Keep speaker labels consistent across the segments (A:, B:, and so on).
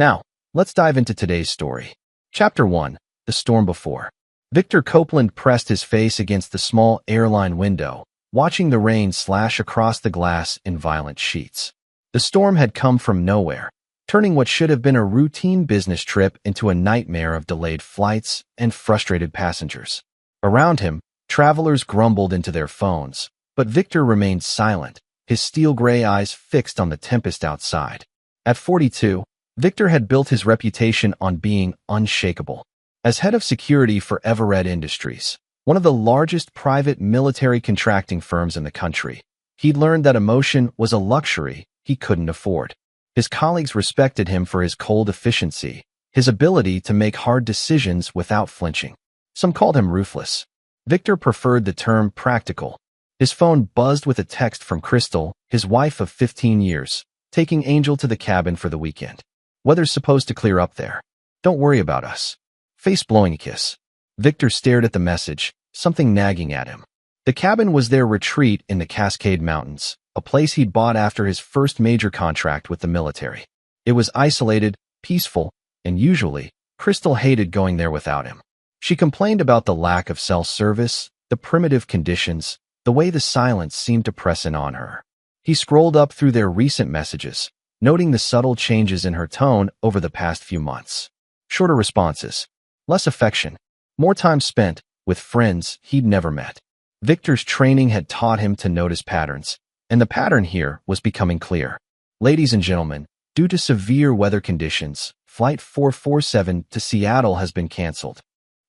A: Now, let's dive into today's story. Chapter 1. The Storm Before. Victor Copeland pressed his face against the small airline window, watching the rain slash across the glass in violent sheets. The storm had come from nowhere, turning what should have been a routine business trip into a nightmare of delayed flights and frustrated passengers. Around him, travelers grumbled into their phones, but Victor remained silent, his steel-gray eyes fixed on the tempest outside. At 42, Victor had built his reputation on being unshakable. As head of security for Everett Industries, one of the largest private military contracting firms in the country, he'd learned that emotion was a luxury he couldn't afford. His colleagues respected him for his cold efficiency, his ability to make hard decisions without flinching. Some called him ruthless. Victor preferred the term practical. His phone buzzed with a text from Crystal, his wife of 15 years, taking Angel to the cabin for the weekend. Weather's supposed to clear up there. Don't worry about us. Face blowing a kiss. Victor stared at the message, something nagging at him. The cabin was their retreat in the Cascade Mountains, a place he'd bought after his first major contract with the military. It was isolated, peaceful, and usually, Crystal hated going there without him. She complained about the lack of cell service, the primitive conditions, the way the silence seemed to press in on her. He scrolled up through their recent messages, noting the subtle changes in her tone over the past few months. Shorter responses, less affection, more time spent with friends he'd never met. Victor's training had taught him to notice patterns, and the pattern here was becoming clear. Ladies and gentlemen, due to severe weather conditions, Flight 447 to Seattle has been canceled.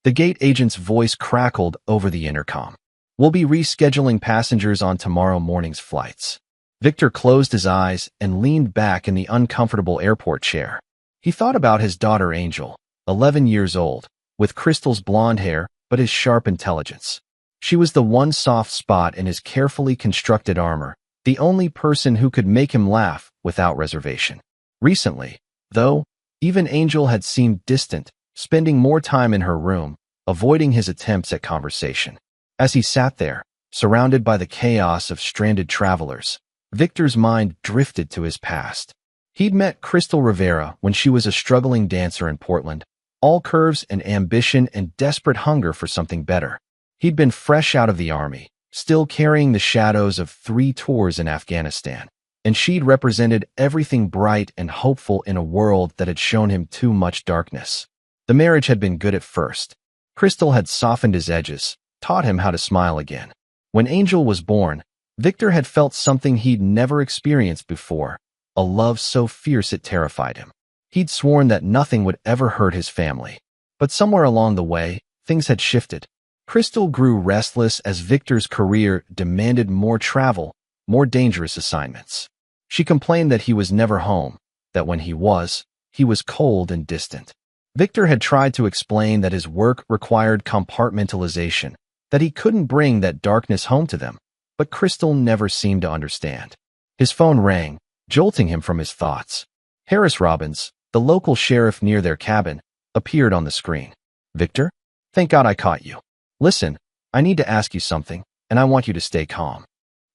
A: The gate agent's voice crackled over the intercom. We'll be rescheduling passengers on tomorrow morning's flights. Victor closed his eyes and leaned back in the uncomfortable airport chair. He thought about his daughter Angel, 11 years old, with Crystal's blonde hair but his sharp intelligence. She was the one soft spot in his carefully constructed armor, the only person who could make him laugh without reservation. Recently, though, even Angel had seemed distant, spending more time in her room, avoiding his attempts at conversation. As he sat there, surrounded by the chaos of stranded travelers, Victor's mind drifted to his past. He'd met Crystal Rivera when she was a struggling dancer in Portland, all curves and ambition and desperate hunger for something better. He'd been fresh out of the army, still carrying the shadows of 3 tours in Afghanistan, and she'd represented everything bright and hopeful in a world that had shown him too much darkness. The marriage had been good at first. Crystal had softened his edges, taught him how to smile again. When Angel was born, Victor had felt something he'd never experienced before, a love so fierce it terrified him. He'd sworn that nothing would ever hurt his family. But somewhere along the way, things had shifted. Crystal grew restless as Victor's career demanded more travel, more dangerous assignments. She complained that he was never home, that when he was cold and distant. Victor had tried to explain that his work required compartmentalization, that he couldn't bring that darkness home to them, but Crystal never seemed to understand. His phone rang, jolting him from his thoughts. Harris Robbins, the local sheriff near their cabin, appeared on the screen. Victor? Thank God I caught you. Listen, I need to ask you something, and I want you to stay calm.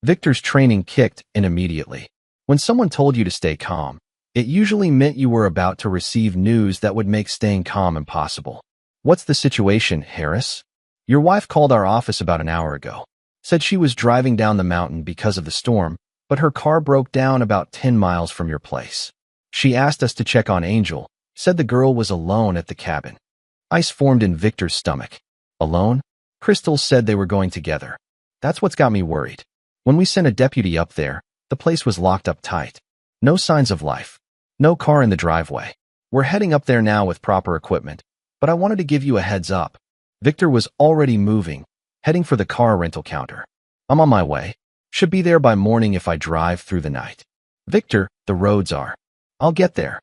A: Victor's training kicked in immediately. When someone told you to stay calm, it usually meant you were about to receive news that would make staying calm impossible. What's the situation, Harris? Your wife called our office about an hour ago. Said she was driving down the mountain because of the storm, but her car broke down about 10 miles from your place. She asked us to check on Angel, said the girl was alone at the cabin. Ice formed in Victor's stomach. Alone? Crystal said they were going together. That's what's got me worried. When we sent a deputy up there, the place was locked up tight. No signs of life. No car in the driveway. We're heading up there now with proper equipment, but I wanted to give you a heads up. Victor was already moving, heading for the car rental counter. I'm on my way. Should be there by morning if I drive through the night. Victor, the roads are. I'll get there.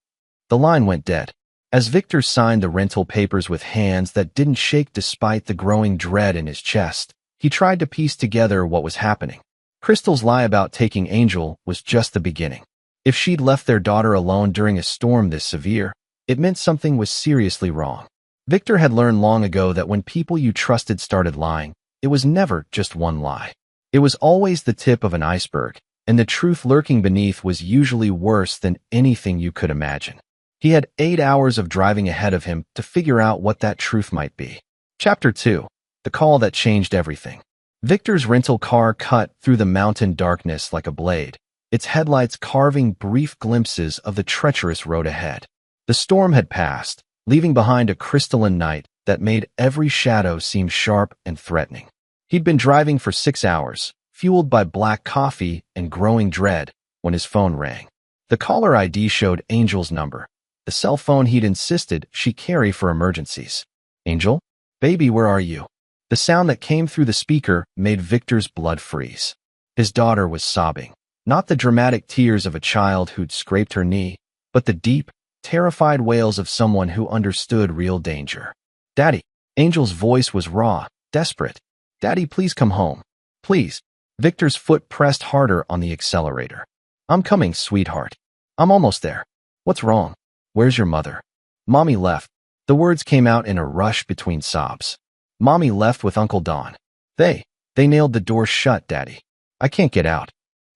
A: The line went dead. As Victor signed the rental papers with hands that didn't shake despite the growing dread in his chest, he tried to piece together what was happening. Crystal's lie about taking Angel was just the beginning. If she'd left their daughter alone during a storm this severe, it meant something was seriously wrong. Victor had learned long ago that when people you trusted started lying, it was never just one lie. It was always the tip of an iceberg, and the truth lurking beneath was usually worse than anything you could imagine. He had 8 hours of driving ahead of him to figure out what that truth might be. Chapter 2. The Call That Changed Everything. Victor's rental car cut through the mountain darkness like a blade, its headlights carving brief glimpses of the treacherous road ahead. The storm had passed, leaving behind a crystalline night that made every shadow seem sharp and threatening. He'd been driving for 6 hours, fueled by black coffee and growing dread, when his phone rang. The caller ID showed Angel's number, the cell phone he'd insisted she carry for emergencies. "Angel? Baby, where are you?" The sound that came through the speaker made Victor's blood freeze. His daughter was sobbing, not the dramatic tears of a child who'd scraped her knee, but the deep, terrified wails of someone who understood real danger. "Daddy." Angel's voice was raw, desperate. "Daddy, please come home. Please." Victor's foot pressed harder on the accelerator. "I'm coming, sweetheart. I'm almost there." "What's wrong? Where's your mother?" "Mommy left." The words came out in a rush between sobs. "Mommy left with Uncle Don. They nailed the door shut, Daddy. I can't get out."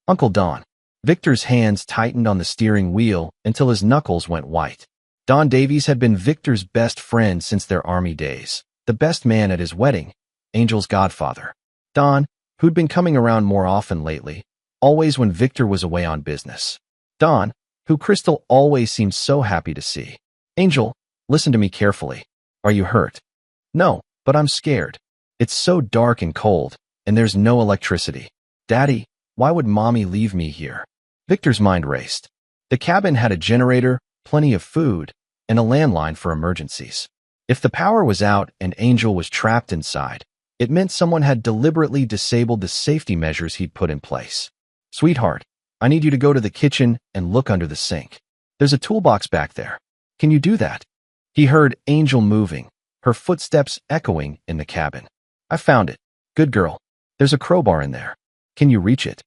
A: "Uncle Don." Victor's hands tightened on the steering wheel until his knuckles went white. Don Davies had been Victor's best friend since their Army days, the best man at his wedding, Angel's godfather. Don, who'd been coming around more often lately, always when Victor was away on business. Don, who Crystal always seemed so happy to see. "Angel, listen to me carefully. Are you hurt?" "No, but I'm scared. It's so dark and cold, and there's no electricity. Daddy, why would Mommy leave me here?" Victor's mind raced. The cabin had a generator, plenty of food, and a landline for emergencies. If the power was out and Angel was trapped inside, it meant someone had deliberately disabled the safety measures he'd put in place. "Sweetheart, I need you to go to the kitchen and look under the sink. There's a toolbox back there. Can you do that?" He heard Angel moving, her footsteps echoing in the cabin. "I found it. Good girl. There's a crowbar in there. Can you reach it?"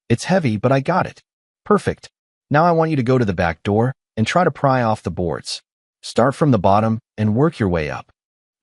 A: "It's heavy, but I got it." "Perfect. Now I want you to go to the back door and try to pry off the boards. Start from the bottom and work your way up."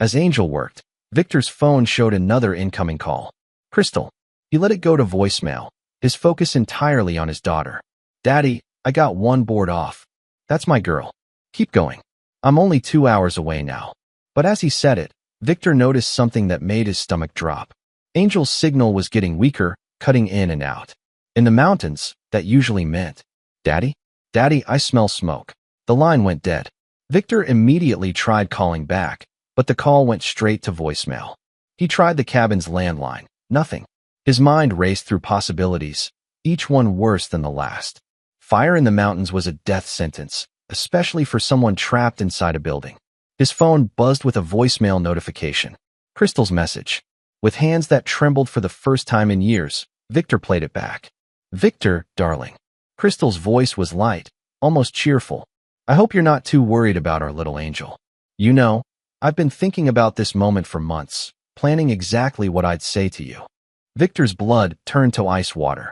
A: As Angel worked, Victor's phone showed another incoming call. "Crystal." He let it go to voicemail, his focus entirely on his daughter. "Daddy, I got one board off. That's my girl. Keep going. I'm only 2 hours away now." But as he said it, Victor noticed something that made his stomach drop. Angel's signal was getting weaker, cutting in and out. In the mountains, that usually meant, "Daddy? Daddy, I smell smoke." The line went dead. Victor immediately tried calling back, but the call went straight to voicemail. He tried the cabin's landline. Nothing. His mind raced through possibilities, each one worse than the last. Fire in the mountains was a death sentence, especially for someone trapped inside a building. His phone buzzed with a voicemail notification. Crystal's message. With hands that trembled for the first time in years, Victor played it back. "Victor, darling." Crystal's voice was light, almost cheerful. "I hope you're not too worried about our little angel. You know, I've been thinking about this moment for months, planning exactly what I'd say to you." Victor's blood turned to ice water.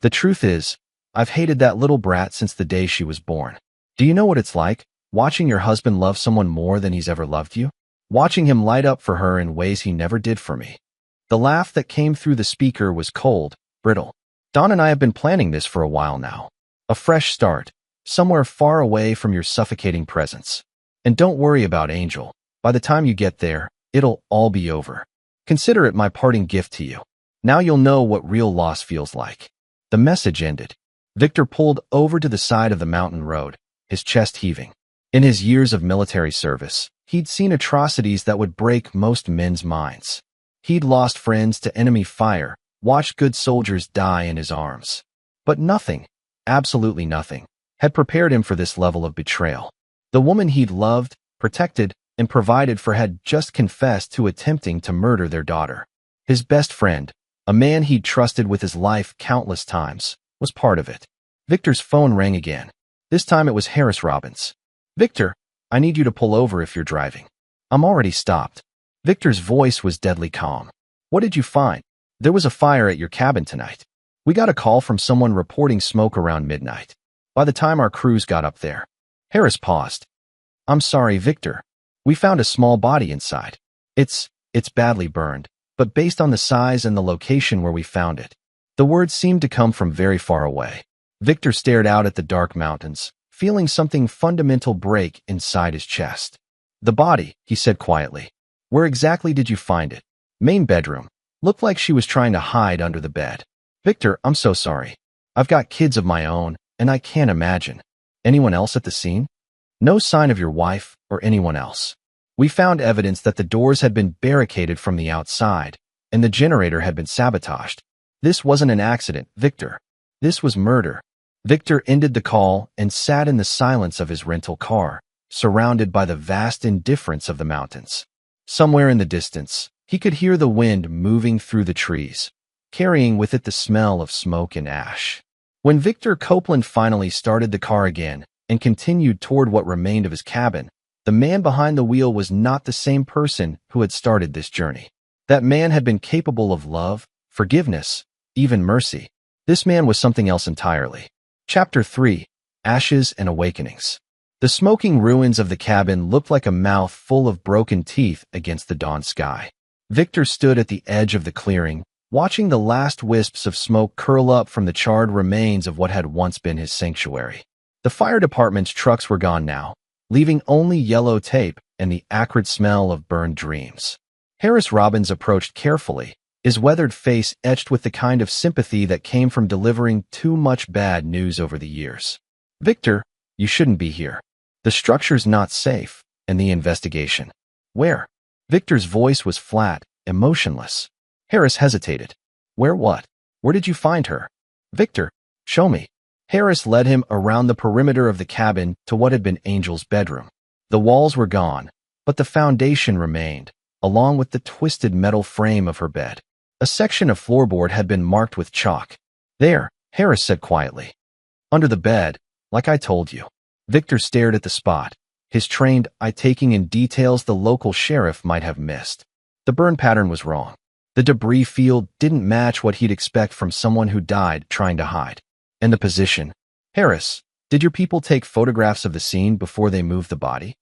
A: "The truth is, I've hated that little brat since the day she was born. Do you know what it's like, watching your husband love someone more than he's ever loved you? Watching him light up for her in ways he never did for me." The laugh that came through the speaker was cold, brittle. "Don and I have been planning this for a while now. A fresh start, somewhere far away from your suffocating presence. And don't worry about Angel. By the time you get there, it'll all be over. Consider it my parting gift to you. Now you'll know what real loss feels like." The message ended. Victor pulled over to the side of the mountain road, his chest heaving. In his years of military service, he'd seen atrocities that would break most men's minds. He'd lost friends to enemy fire, watched good soldiers die in his arms. But nothing, absolutely nothing, had prepared him for this level of betrayal. The woman he'd loved, protected, and provided for had just confessed to attempting to murder their daughter. His best friend, a man he'd trusted with his life countless times, was part of it. Victor's phone rang again. This time it was Harris Robbins. "Victor, I need you to pull over if you're driving." "I'm already stopped." Victor's voice was deadly calm. "What did you find?" "There was a fire at your cabin tonight. We got a call from someone reporting smoke around midnight. By the time our crews got up there." Harris paused. "I'm sorry, Victor. We found a small body inside. It's badly burned, but based on the size and the location where we found it." The words seemed to come from very far away. Victor stared out at the dark mountains, feeling something fundamental break inside his chest. "The body," he said quietly. "Where exactly did you find it?" "Main bedroom. Looked like she was trying to hide under the bed." "Victor, I'm so sorry. I've got kids of my own, and I can't imagine." "Anyone else at the scene?" "No sign of your wife or anyone else. We found evidence that the doors had been barricaded from the outside, and the generator had been sabotaged. This wasn't an accident, Victor. This was murder." Victor ended the call and sat in the silence of his rental car, surrounded by the vast indifference of the mountains. Somewhere in the distance, he could hear the wind moving through the trees, carrying with it the smell of smoke and ash. When Victor Copeland finally started the car again and continued toward what remained of his cabin, the man behind the wheel was not the same person who had started this journey. That man had been capable of love, forgiveness, even mercy. This man was something else entirely. Chapter 3: Ashes and Awakenings. The smoking ruins of the cabin looked like a mouth full of broken teeth against the dawn sky. Victor stood at the edge of the clearing, watching the last wisps of smoke curl up from the charred remains of what had once been his sanctuary. The fire department's trucks were gone now, leaving only yellow tape and the acrid smell of burned dreams. Harris Robbins approached carefully, his weathered face etched with the kind of sympathy that came from delivering too much bad news over the years. "Victor, you shouldn't be here. The structure's not safe, and the investigation." "Where?" Victor's voice was flat, emotionless. Harris hesitated. "Where what? Where did you find her?" "Victor, show me." Harris led him around the perimeter of the cabin to what had been Angel's bedroom. The walls were gone, but the foundation remained, along with the twisted metal frame of her bed. A section of floorboard had been marked with chalk. "There," Harris said quietly. "Under the bed, like I told you." Victor stared at the spot, his trained eye taking in details the local sheriff might have missed. The burn pattern was wrong. The debris field didn't match what he'd expect from someone who died trying to hide. And the position. "Harris, did your people take photographs of the scene before they moved the body?"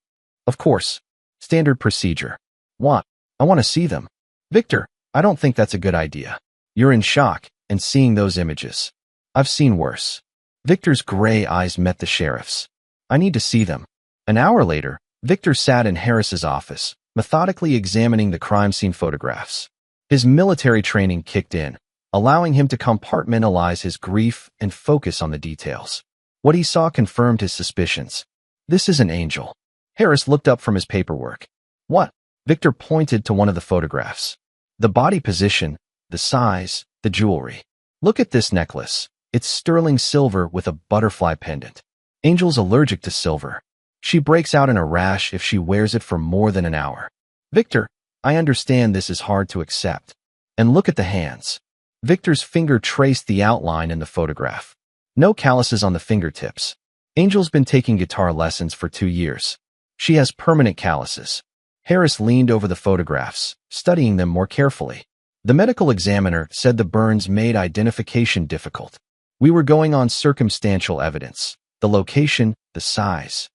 A: "Of course. Standard procedure." "What? I want to see them." "Victor, I don't think that's a good idea. You're in shock, and seeing those images. I've seen worse." Victor's gray eyes met the sheriff's. "I need to see them." An hour later, Victor sat in Harris's office, methodically examining the crime scene photographs. His military training kicked in, allowing him to compartmentalize his grief and focus on the details. What he saw confirmed his suspicions. "This isn't Angel." Harris looked up from his paperwork. "What?" Victor pointed to one of the photographs. "The body position, the size, the jewelry. Look at this necklace. It's sterling silver with a butterfly pendant. Angel's allergic to silver. She breaks out in a rash if she wears it for more than an hour." "Victor, I understand this is hard to accept. And look at the hands." Victor's finger traced the outline in the photograph. No calluses on the fingertips. Angel's been taking guitar lessons for 2 years. She has permanent calluses. Harris leaned over the photographs, studying them more carefully. The medical examiner said the burns made identification difficult. "We were going on circumstantial evidence. The location, the size.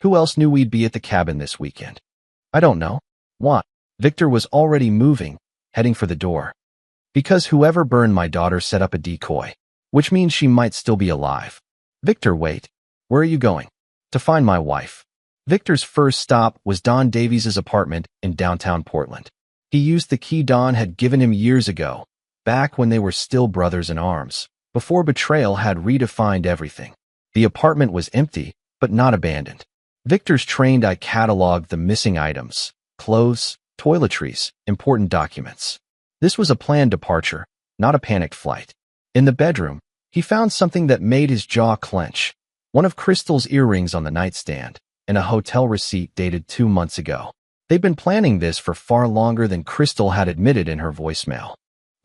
A: Who else knew we'd be at the cabin this weekend?" "I don't know." "What?" Victor was already moving, heading for the door. "Because whoever burned my daughter set up a decoy, which means she might still be alive." "Victor, wait. Where are you going?" "To find my wife." Victor's first stop was Don Davies' apartment in downtown Portland. He used the key Don had given him years ago, back when they were still brothers in arms, before betrayal had redefined everything. The apartment was empty, but not abandoned. Victor's trained eye cataloged the missing items: clothes, toiletries, important documents. This was a planned departure, not a panicked flight. In the bedroom, he found something that made his jaw clench: one of Crystal's earrings on the nightstand, and a hotel receipt dated 2 months ago. They'd been planning this for far longer than Crystal had admitted in her voicemail.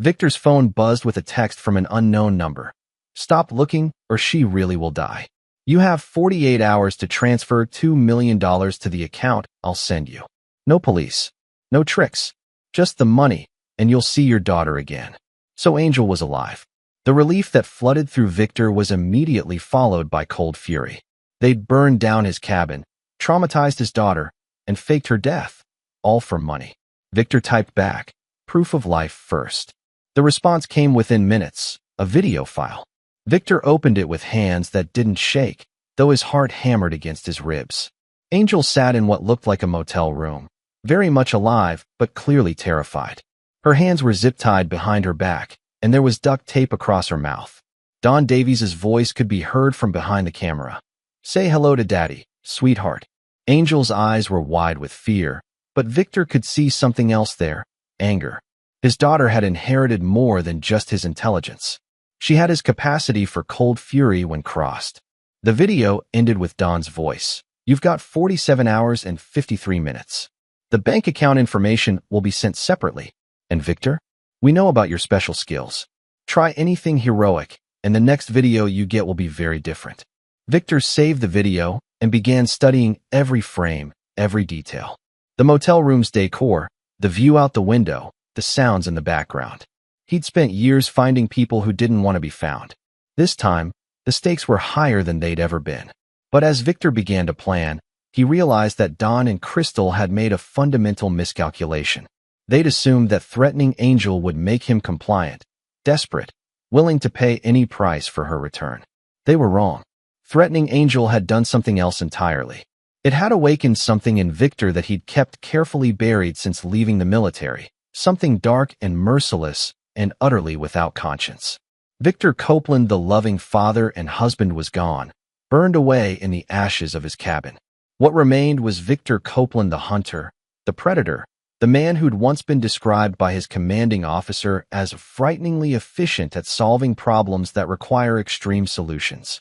A: Victor's phone buzzed with a text from an unknown number. "Stop looking, or she really will die. You have 48 hours to transfer $2 million to the account I'll send you. No police. No tricks. Just the money, and you'll see your daughter again." So Angel was alive. The relief that flooded through Victor was immediately followed by cold fury. They'd burned down his cabin, traumatized his daughter, and faked her death, all for money. Victor typed back, "Proof of life first." The response came within minutes, a video file. Victor opened it with hands that didn't shake, though his heart hammered against his ribs. Angel sat in what looked like a motel room, very much alive but clearly terrified. Her hands were zip-tied behind her back, and there was duct tape across her mouth. Don Davies's voice could be heard from behind the camera. "Say hello to Daddy, sweetheart." Angel's eyes were wide with fear, but Victor could see something else there: anger. His daughter had inherited more than just his intelligence. She had his capacity for cold fury when crossed. The video ended with Don's voice. "You've got 47 hours and 53 minutes. The bank account information will be sent separately. And Victor, we know about your special skills. Try anything heroic, and the next video you get will be very different." Victor saved the video and began studying every frame, every detail. The motel room's decor, the view out the window, the sounds in the background. He'd spent years finding people who didn't want to be found. This time, the stakes were higher than they'd ever been. But as Victor began to plan, he realized that Don and Crystal had made a fundamental miscalculation. They'd assumed that threatening Angel would make him compliant, desperate, willing to pay any price for her return. They were wrong. Threatening Angel had done something else entirely. It had awakened something in Victor that he'd kept carefully buried since leaving the military, something dark and merciless and utterly without conscience. Victor Copeland, the loving father and husband, was gone, burned away in the ashes of his cabin. What remained was Victor Copeland, the hunter, the predator, the man who'd once been described by his commanding officer as frighteningly efficient at solving problems that require extreme solutions.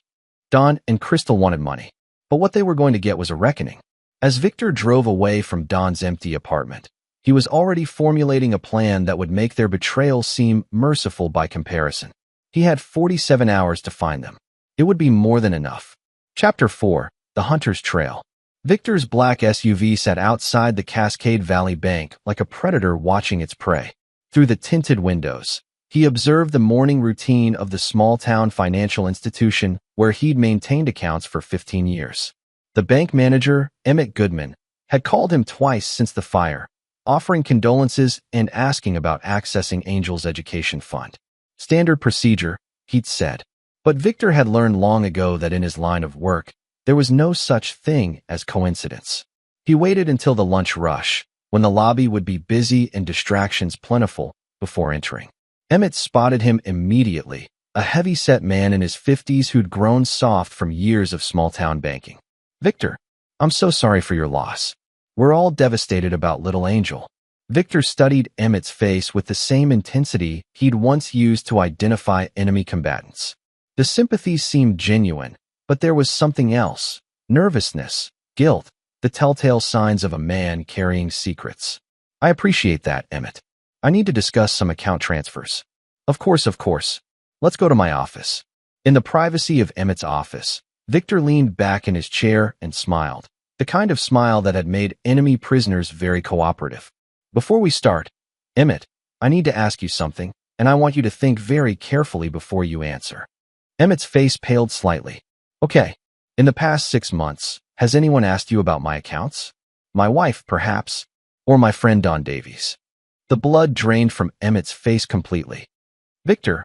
A: Don and Crystal wanted money, but what they were going to get was a reckoning. As Victor drove away from Don's empty apartment, he was already formulating a plan that would make their betrayal seem merciful by comparison. He had 47 hours to find them. It would be more than enough. Chapter 4: The Hunter's Trail. Victor's black SUV sat outside the Cascade Valley Bank like a predator watching its prey. Through the tinted windows, he observed the morning routine of the small-town financial institution where he'd maintained accounts for 15 years. The bank manager, Emmett Goodman, had called him twice since the fire, offering condolences and asking about accessing Angel's education fund. Standard procedure, he'd said. But Victor had learned long ago that in his line of work, there was no such thing as coincidence. He waited until the lunch rush, when the lobby would be busy and distractions plentiful, before entering. Emmett spotted him immediately, a heavy-set man in his 50s who'd grown soft from years of small-town banking. "Victor, I'm so sorry for your loss. We're all devastated about little Angel." Victor studied Emmett's face with the same intensity he'd once used to identify enemy combatants. The sympathy seemed genuine, but there was something else: nervousness, guilt, the telltale signs of a man carrying secrets. "I appreciate that, Emmett. I need to discuss some account transfers." Of course. Let's go to my office." In the privacy of Emmett's office, Victor leaned back in his chair and smiled, the kind of smile that had made enemy prisoners very cooperative. "Before we start, Emmett, I need to ask you something, and I want you to think very carefully before you answer." Emmett's face paled slightly. "Okay. In the past 6 months, has anyone asked you about my accounts? My wife, perhaps? Or my friend Don Davies?" The blood drained from Emmett's face completely. "Victor,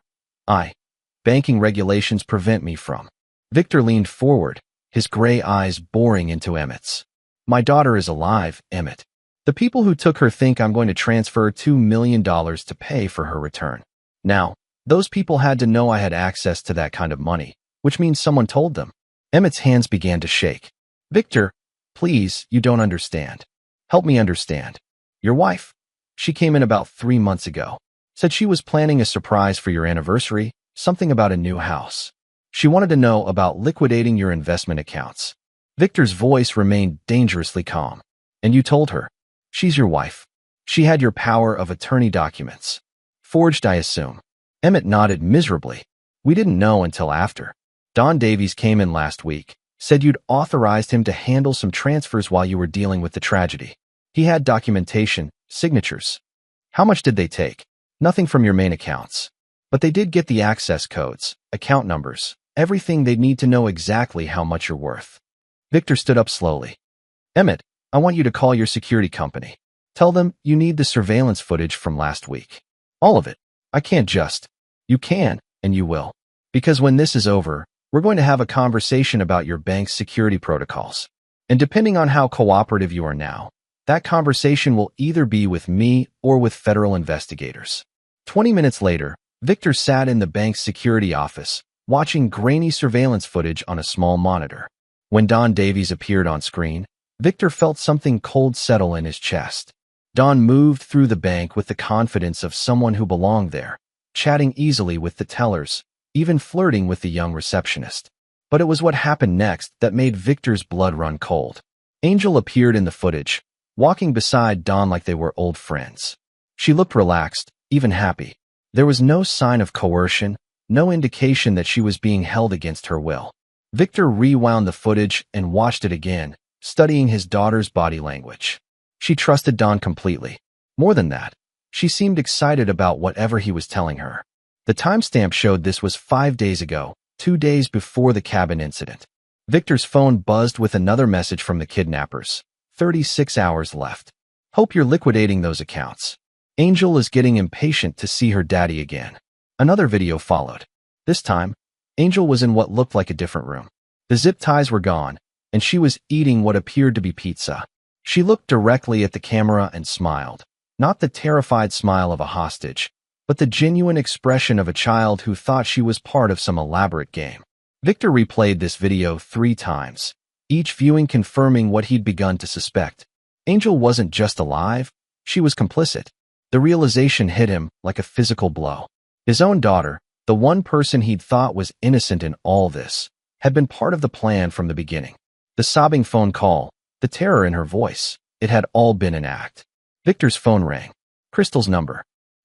A: banking regulations prevent me from." Victor leaned forward, his gray eyes boring into Emmett's. "My daughter is alive, Emmett. The people who took her think I'm going to transfer $2 million to pay for her return. Now, those people had to know I had access to that kind of money, which means someone told them." Emmett's hands began to shake. "Victor, please, you don't understand. Help me understand. Your wife, she came in about 3 months ago. Said she was planning a surprise for your anniversary, something about a new house. She wanted to know about liquidating your investment accounts." Victor's voice remained dangerously calm. "And you told her? She's your wife. She had your power of attorney documents. Forged, I assume." Emmett nodded miserably. "We didn't know until after. Don Davies came in last week, said you'd authorized him to handle some transfers while you were dealing with the tragedy. He had documentation, signatures. How much did they take? Nothing from your main accounts. But they did get the access codes, account numbers, everything they'd need to know exactly how much you're worth." Victor stood up slowly. "Emmett, I want you to call your security company. Tell them you need the surveillance footage from last week. All of it. I can't just." "You can, and you will. Because when this is over, We're going to have a conversation about your bank's security protocols. And depending on how cooperative you are now, that conversation will either be with me or with federal investigators. 20 minutes later, Victor sat in the bank's security office, watching grainy surveillance footage on a small monitor. When Don Davies appeared on screen, Victor felt something cold settle in his chest. Don moved through the bank with the confidence of someone who belonged there, chatting easily with the tellers, even flirting with the young receptionist. But it was what happened next that made Victor's blood run cold. Angel appeared in the footage, walking beside Don like they were old friends. She looked relaxed, even happy. There was no sign of coercion, no indication that she was being held against her will. Victor rewound the footage and watched it again, studying his daughter's body language. She trusted Don completely. More than that, she seemed excited about whatever he was telling her. The timestamp showed this was 5 days ago, 2 days before the cabin incident. Victor's phone buzzed with another message from the kidnappers. 36 hours left. Hope you're liquidating those accounts. Angel is getting impatient to see her daddy again. Another video followed. This time, Angel was in what looked like a different room. The zip ties were gone, and she was eating what appeared to be pizza. She looked directly at the camera and smiled. Not the terrified smile of a hostage, but the genuine expression of a child who thought she was part of some elaborate game. Victor replayed this video 3 times, each viewing confirming what he'd begun to suspect. Angel wasn't just alive, she was complicit. The realization hit him like a physical blow. His own daughter, the one person he'd thought was innocent in all this, had been part of the plan from the beginning. The sobbing phone call, the terror in her voice, it had all been an act. Victor's phone rang. Crystal's number.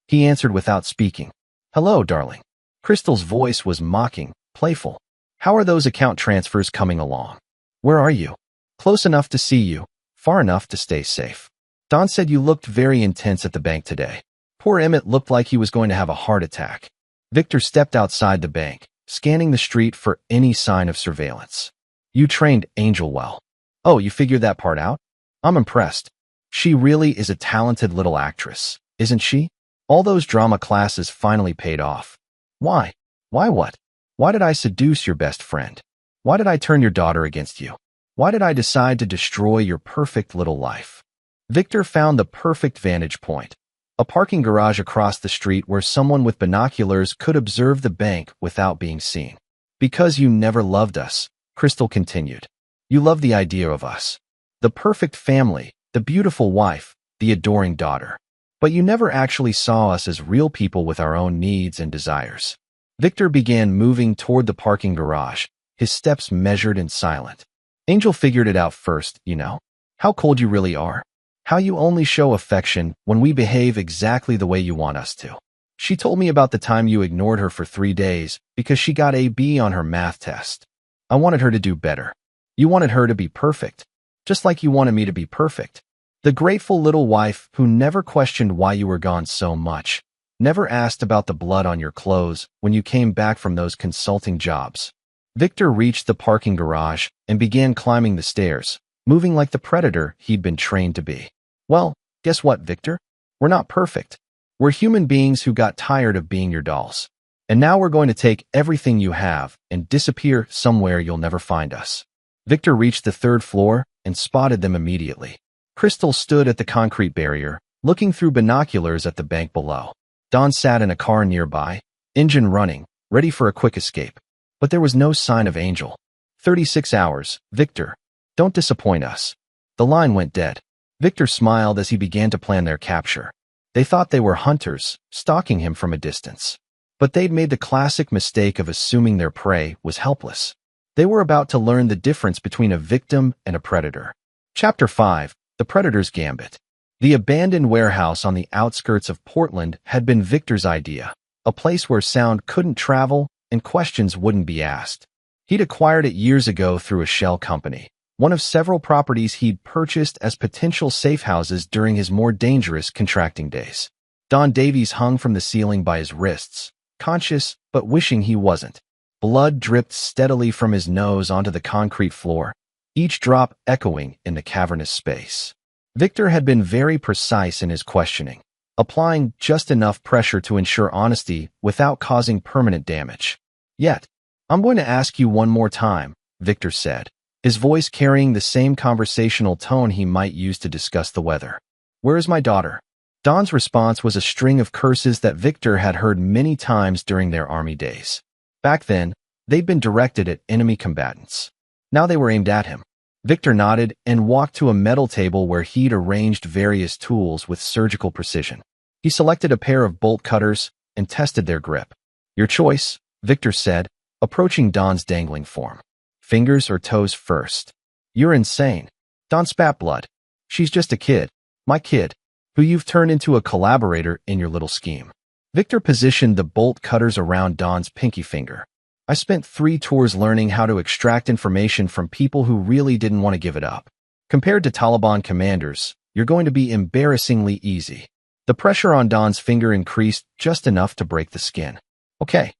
A: He answered without speaking. "Hello, darling." Crystal's voice was mocking, playful. "How are those account transfers coming along? Where are you? Close enough to see you, far enough to stay safe. Don said you looked very intense at the bank today. Poor Emmett looked like he was going to have a heart attack." Victor stepped outside the bank, scanning the street for any sign of surveillance. "You trained Angel well. Oh, you figured that part out? I'm impressed. She really is a talented little actress, isn't she? All those drama classes finally paid off. Why? Why what? Why did I seduce your best friend? Why did I turn your daughter against you? Why did I decide to destroy your perfect little life?" Victor found the perfect vantage point. A parking garage across the street where someone with binoculars could observe the bank without being seen. "Because you never loved us," Crystal continued. "You loved the idea of us. The perfect family, the beautiful wife, the adoring daughter. But you never actually saw us as real people with our own needs and desires." Victor began moving toward the parking garage, his steps measured and silent. "Angel figured it out first, you know. How cold you really are. How you only show affection when we behave exactly the way you want us to. She told me about the time you ignored her for 3 days because she got a B on her math test. I wanted her to do better. You wanted her to be perfect, just like you wanted me to be perfect. The grateful little wife who never questioned why you were gone so much, never asked about the blood on your clothes when you came back from those consulting jobs." Victor reached the parking garage and began climbing the stairs, moving like the predator he'd been trained to be. "Well, guess what, Victor? We're not perfect. We're human beings who got tired of being your dolls. And now we're going to take everything you have and disappear somewhere you'll never find us." Victor reached the 3rd floor and spotted them immediately. Crystal stood at the concrete barrier, looking through binoculars at the bank below. Don sat in a car nearby, engine running, ready for a quick escape. But there was no sign of Angel. 36 hours, Victor. Don't disappoint us." The line went dead. Victor smiled as he began to plan their capture. They thought they were hunters, stalking him from a distance. But they'd made the classic mistake of assuming their prey was helpless. They were about to learn the difference between a victim and a predator. Chapter 5. The Predator's Gambit. The abandoned warehouse on the outskirts of Portland had been Victor's idea, a place where sound couldn't travel and questions wouldn't be asked. He'd acquired it years ago through a shell company, one of several properties he'd purchased as potential safe houses during his more dangerous contracting days. Don Davies hung from the ceiling by his wrists, conscious but wishing he wasn't. Blood dripped steadily from his nose onto the concrete floor, each drop echoing in the cavernous space. Victor had been very precise in his questioning, applying just enough pressure to ensure honesty without causing permanent damage. Yet, I'm going to ask you one more time, Victor said, his voice carrying the same conversational tone he might use to discuss the weather. Where is my daughter? Don's response was a string of curses that Victor had heard many times during their army days. Back then, they'd been directed at enemy combatants. Now they were aimed at him. Victor nodded and walked to a metal table where he'd arranged various tools with surgical precision. He selected a pair of bolt cutters and tested their grip. Your choice, Victor said, approaching Don's dangling form. Fingers or toes first. You're insane. Don spat blood. She's just a kid, my kid, who you've turned into a collaborator in your little scheme. Victor positioned the bolt cutters around Don's pinky finger. I spent 3 tours learning how to extract information from people who really didn't want to give it up. Compared to Taliban commanders, you're going to be embarrassingly easy. The pressure on Don's finger increased just enough to break the skin. Okay.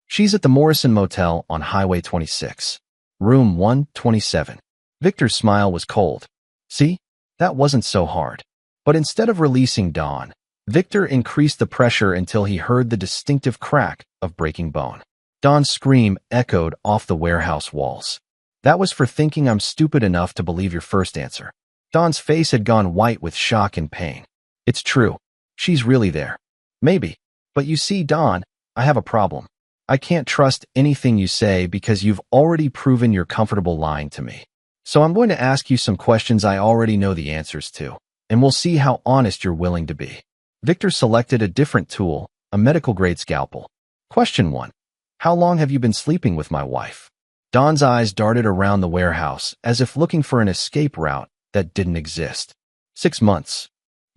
A: She's at the Morrison Motel on Highway 26. Room 127. Victor's smile was cold. See? That wasn't so hard. But instead of releasing Don, Victor increased the pressure until he heard the distinctive crack of breaking bone. Don's scream echoed off the warehouse walls. That was for thinking I'm stupid enough to believe your first answer. Don's face had gone white with shock and pain. It's true. She's really there. Maybe. But you see, Don, I have a problem. I can't trust anything you say because you've already proven you're comfortable lying to me. So I'm going to ask you some questions I already know the answers to, and we'll see how honest you're willing to be. Victor selected a different tool, a medical-grade scalpel. Question 1. How long have you been sleeping with my wife? Don's eyes darted around the warehouse as if looking for an escape route that didn't exist. 6 months.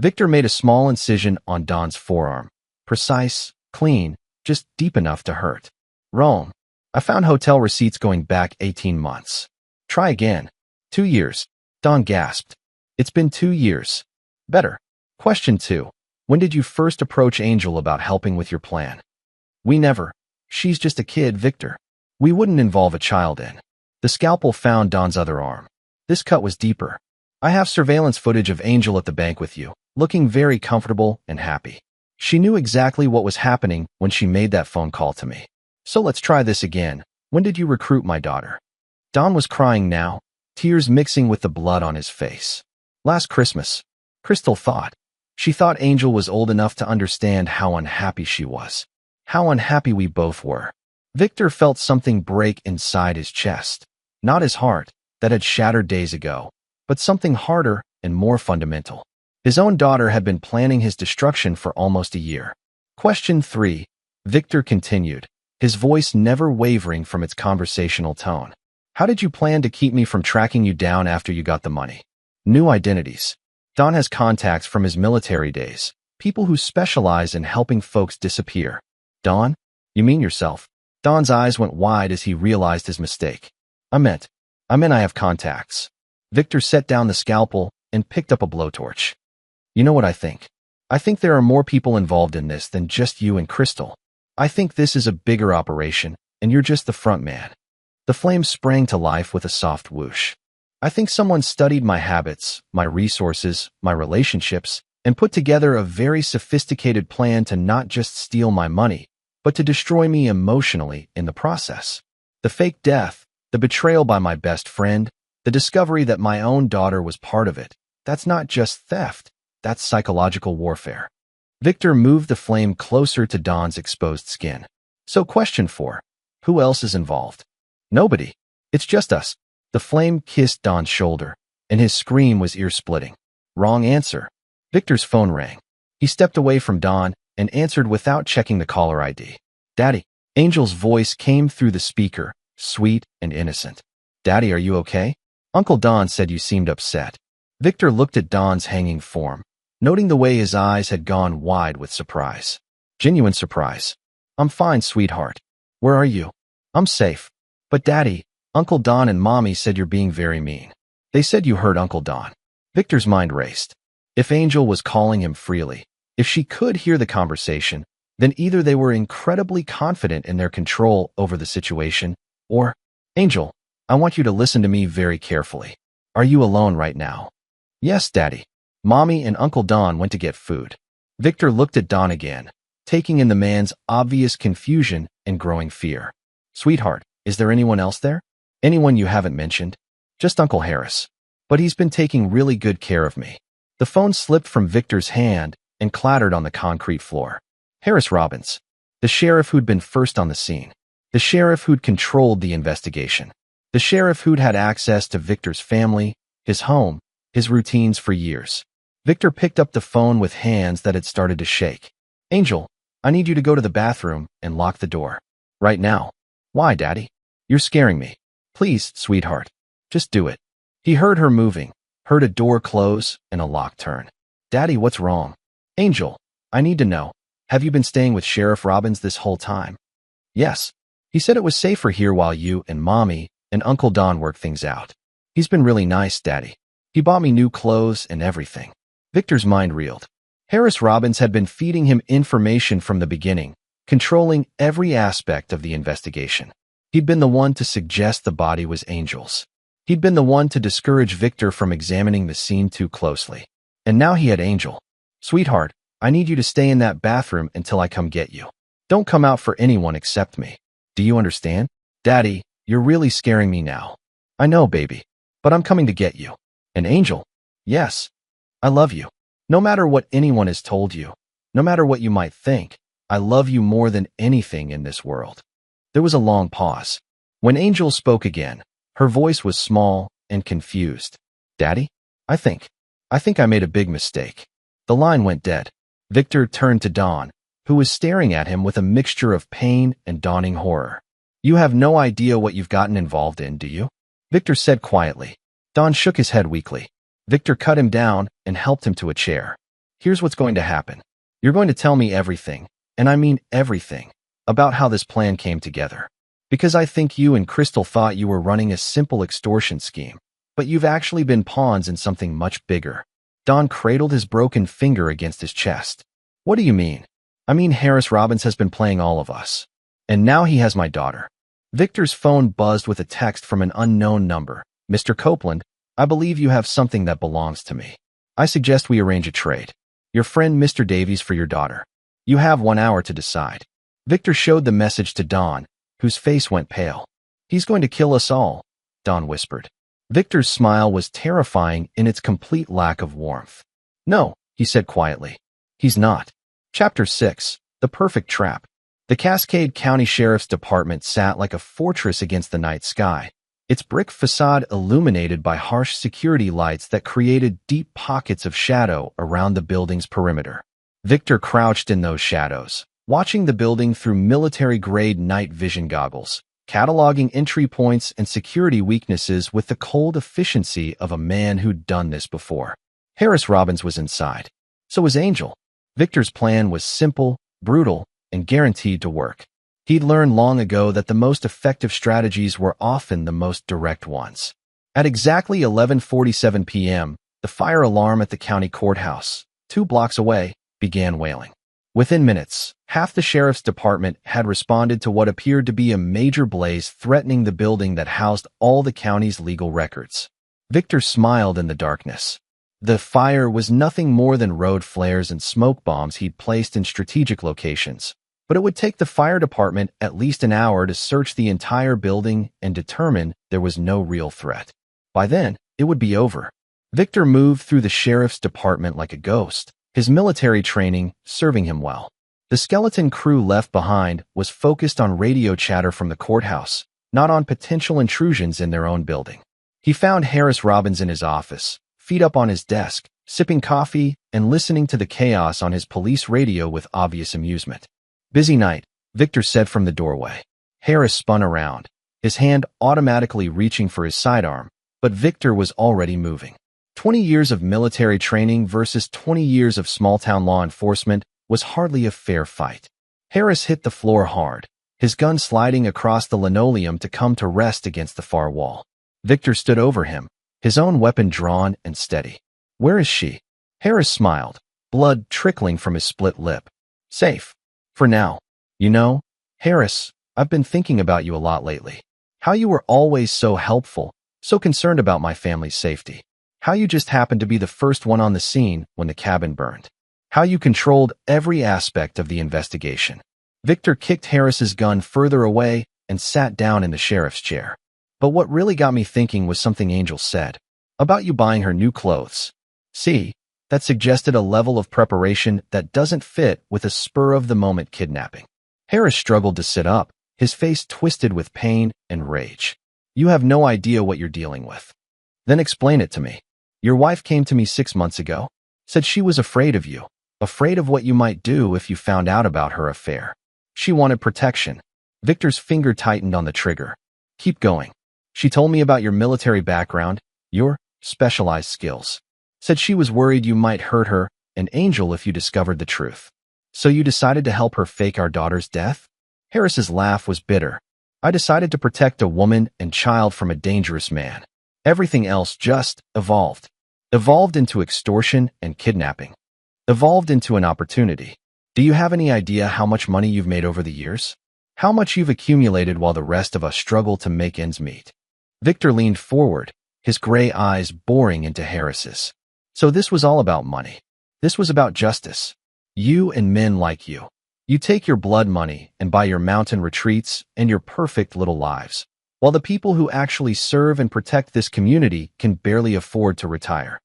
A: Victor made a small incision on Don's forearm. Precise, clean, just deep enough to hurt. Wrong. I found hotel receipts going back 18 months. Try again. 2 years. Don gasped. It's been 2 years. Better. Question 2. When did you first approach Angel about helping with your plan? We never. She's just a kid, Victor. We wouldn't involve a child in. The scalpel found Don's other arm. This cut was deeper. I have surveillance footage of Angel at the bank with you, looking very comfortable and happy. She knew exactly what was happening when she made that phone call to me. So let's try this again. When did you recruit my daughter? Don was crying now, tears mixing with the blood on his face. Last Christmas. Crystal thought. She thought Angel was old enough to understand how unhappy she was. How unhappy we both were. Victor felt something break inside his chest. Not his heart, that had shattered days ago, but something harder and more fundamental. His own daughter had been planning his destruction for almost a year. Question 3. Victor continued, his voice never wavering from its conversational tone. How did you plan to keep me from tracking you down after you got the money? New identities. Don has contacts from his military days, people who specialize in helping folks disappear. Don? You mean yourself? Don's eyes went wide as he realized his mistake. I meant I have contacts. Victor set down the scalpel and picked up a blowtorch. You know what I think? I think there are more people involved in this than just you and Crystal. I think this is a bigger operation, and you're just the front man. The flame sprang to life with a soft whoosh. I think someone studied my habits, my resources, my relationships, and put together a very sophisticated plan to not just steal my money, but to destroy me emotionally in the process. The fake death, the betrayal by my best friend, the discovery that my own daughter was part of it. That's not just theft. That's psychological warfare. Victor moved the flame closer to Don's exposed skin. So question 4. Who else is involved? Nobody. It's just us. The flame kissed Don's shoulder, and his scream was ear-splitting. Wrong answer. Victor's phone rang. He stepped away from Don and answered without checking the caller ID. Daddy. Angel's voice came through the speaker, sweet and innocent. Daddy, are you okay? Uncle Don said you seemed upset. Victor looked at Don's hanging form, noting the way his eyes had gone wide with surprise. Genuine surprise. I'm fine, sweetheart. Where are you? I'm safe. But Daddy, Uncle Don and Mommy said you're being very mean. They said you hurt Uncle Don. Victor's mind raced. If Angel was calling him freely, if she could hear the conversation, then either they were incredibly confident in their control over the situation, or, Angel, I want you to listen to me very carefully. Are you alone right now? Yes, Daddy. Mommy and Uncle Don went to get food. Victor looked at Don again, taking in the man's obvious confusion and growing fear. Sweetheart, is there anyone else there? Anyone you haven't mentioned? Just Uncle Harris. But he's been taking really good care of me. The phone slipped from Victor's hand and clattered on the concrete floor. Harris Robbins, the sheriff who'd been first on the scene. The sheriff who'd controlled the investigation. The sheriff who'd had access to Victor's family, his home, his routines for years. Victor picked up the phone with hands that had started to shake. Angel, I need you to go to the bathroom and lock the door. Right now. Why, Daddy? You're scaring me. Please, sweetheart. Just do it. He heard her moving, heard a door close and a lock turn. Daddy, what's wrong? Angel, I need to know. Have you been staying with Sheriff Robbins this whole time? Yes. He said it was safer here while you and Mommy and Uncle Don work things out. He's been really nice, Daddy. He bought me new clothes and everything. Victor's mind reeled. Harris Robbins had been feeding him information from the beginning, controlling every aspect of the investigation. He'd been the one to suggest the body was Angel's. He'd been the one to discourage Victor from examining the scene too closely. And now he had Angel. Sweetheart, I need you to stay in that bathroom until I come get you. Don't come out for anyone except me. Do you understand? Daddy, you're really scaring me now. I know, baby, but I'm coming to get you. And Angel? Yes. I love you. No matter what anyone has told you, no matter what you might think, I love you more than anything in this world. There was a long pause. When Angel spoke again, her voice was small and confused. Daddy? I think I made a big mistake. The line went dead. Victor turned to Dawn, who was staring at him with a mixture of pain and dawning horror. You have no idea what you've gotten involved in, do you? Victor said quietly. Dawn shook his head weakly. Victor cut him down and helped him to a chair. Here's what's going to happen. You're going to tell me everything, and I mean everything, about how this plan came together. Because I think you and Crystal thought you were running a simple extortion scheme, but you've actually been pawns in something much bigger. Don cradled his broken finger against his chest. What do you mean? I mean Harris Robbins has been playing all of us. And now he has my daughter. Victor's phone buzzed with a text from an unknown number. Mr. Copeland, I believe you have something that belongs to me. I suggest we arrange a trade. Your friend Mr. Davies for your daughter. You have 1 hour to decide. Victor showed the message to Dawn, whose face went pale. He's going to kill us all, Dawn whispered. Victor's smile was terrifying in its complete lack of warmth. No, he said quietly. He's not. Chapter 6. The Perfect Trap. The Cascade County Sheriff's Department sat like a fortress against the night sky, its brick facade illuminated by harsh security lights that created deep pockets of shadow around the building's perimeter. Victor crouched in those shadows, watching the building through military-grade night vision goggles, cataloging entry points and security weaknesses with the cold efficiency of a man who'd done this before. Harris Robbins was inside. So was Angel. Victor's plan was simple, brutal, and guaranteed to work. He'd learned long ago that the most effective strategies were often the most direct ones. At exactly 11:47 p.m., the fire alarm at the county courthouse, 2 blocks away, began wailing. Within minutes, half the sheriff's department had responded to what appeared to be a major blaze threatening the building that housed all the county's legal records. Victor smiled in the darkness. The fire was nothing more than road flares and smoke bombs he'd placed in strategic locations, but it would take the fire department at least an hour to search the entire building and determine there was no real threat. By then, it would be over. Victor moved through the sheriff's department like a ghost, his military training serving him well. The skeleton crew left behind was focused on radio chatter from the courthouse, not on potential intrusions in their own building. He found Harris Robbins in his office, feet up on his desk, sipping coffee and listening to the chaos on his police radio with obvious amusement. Busy night, Victor said from the doorway. Harris spun around, his hand automatically reaching for his sidearm, but Victor was already moving. 20 years of military training versus 20 years of small-town law enforcement was hardly a fair fight. Harris hit the floor hard, his gun sliding across the linoleum to come to rest against the far wall. Victor stood over him, his own weapon drawn and steady. Where is she? Harris smiled, blood trickling from his split lip. Safe. For now. You know, Harris, I've been thinking about you a lot lately. How you were always so helpful, so concerned about my family's safety. How you just happened to be the first one on the scene when the cabin burned. How you controlled every aspect of the investigation. Victor kicked Harris's gun further away and sat down in the sheriff's chair. But what really got me thinking was something Angel said about you buying her new clothes. See, that suggested a level of preparation that doesn't fit with a spur-of-the-moment kidnapping. Harris struggled to sit up, his face twisted with pain and rage. You have no idea what you're dealing with. Then explain it to me. Your wife came to me 6 months ago, said she was afraid of you, afraid of what you might do if you found out about her affair. She wanted protection. Victor's finger tightened on the trigger. Keep going. She told me about your military background, your specialized skills. Said she was worried you might hurt her and Angel if you discovered the truth. So you decided to help her fake our daughter's death? Harris's laugh was bitter. I decided to protect a woman and child from a dangerous man. Everything else just evolved. Evolved into extortion and kidnapping. Evolved into an opportunity. Do you have any idea how much money you've made over the years? How much you've accumulated while the rest of us struggle to make ends meet? Victor leaned forward, his gray eyes boring into Harris's. So this was all about money. This was about justice. You and men like you. You take your blood money and buy your mountain retreats and your perfect little lives, while the people who actually serve and protect this community can barely afford to retire.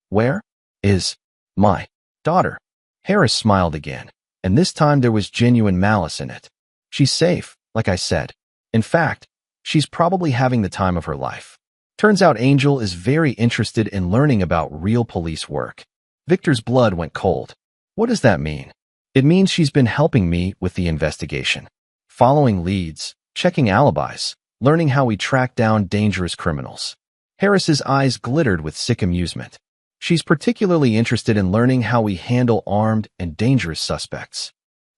A: Where is my daughter? Harris smiled again, and this time there was genuine malice in it. She's safe, like I said. In fact, she's probably having the time of her life. Turns out Angel is very interested in learning about real police work. Victor's blood went cold. What does that mean? It means she's been helping me with the investigation. Following leads, checking alibis, learning how we track down dangerous criminals. Harris's eyes glittered with sick amusement. She's particularly interested in learning how we handle armed and dangerous suspects.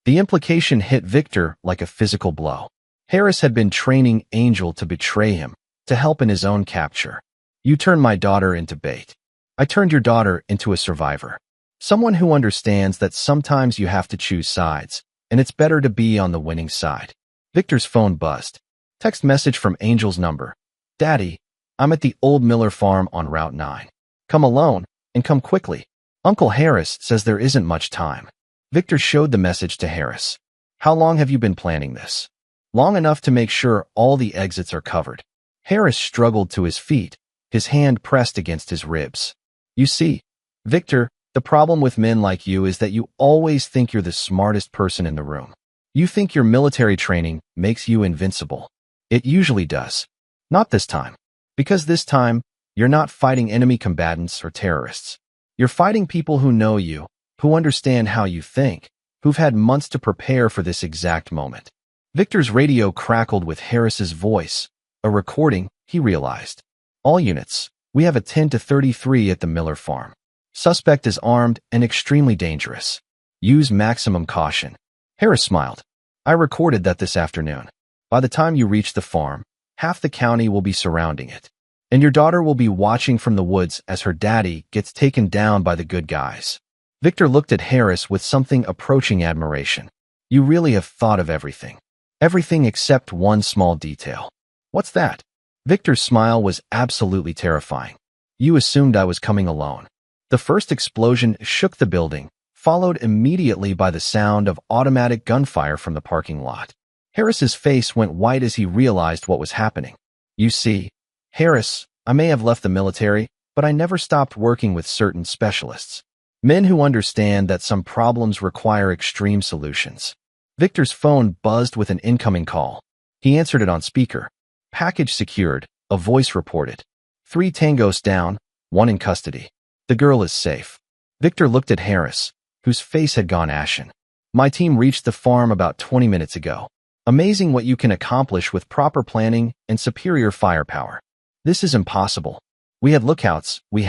A: The implication hit Victor like a physical blow. Harris had been training Angel to betray him, to help in his own capture. You turned my daughter into bait. I turned your daughter into a survivor. Someone who understands that sometimes you have to choose sides, and it's better to be on the winning side. Victor's phone buzzed. Text message from Angel's number. Daddy, I'm at the old Miller farm on Route 9. Come alone, and come quickly. Uncle Harris says there isn't much time. Victor showed the message to Harris. How long have you been planning this? Long enough to make sure all the exits are covered. Harris struggled to his feet, his hand pressed against his ribs. You see, Victor, the problem with men like you is that you always think you're the smartest person in the room. You think your military training makes you invincible. It usually does. Not this time. Because this time, you're not fighting enemy combatants or terrorists. You're fighting people who know you, who understand how you think, who've had months to prepare for this exact moment. Victor's radio crackled with Harris's voice. A recording, he realized. All units, we have a 10 to 33 at the Miller farm. Suspect is armed and extremely dangerous. Use maximum caution. Harris smiled. I recorded that this afternoon. By the time you reach the farm, half the county will be surrounding it. And your daughter will be watching from the woods as her daddy gets taken down by the good guys. Victor looked at Harris with something approaching admiration. You really have thought of everything. Everything except one small detail. What's that? Victor's smile was absolutely terrifying. You assumed I was coming alone. The first explosion shook the building, followed immediately by the sound of automatic gunfire from the parking lot. Harris's face went white as he realized what was happening. You see, Harris, I may have left the military, but I never stopped working with certain specialists. Men who understand that some problems require extreme solutions. Victor's phone buzzed with an incoming call. He answered it on speaker. Package secured, a voice reported. 3 tangos down, 1 in custody. The girl is safe. Victor looked at Harris, whose face had gone ashen. My team reached the farm about 20 minutes ago. Amazing what you can accomplish with proper planning and superior firepower. This is impossible. We had lookouts, You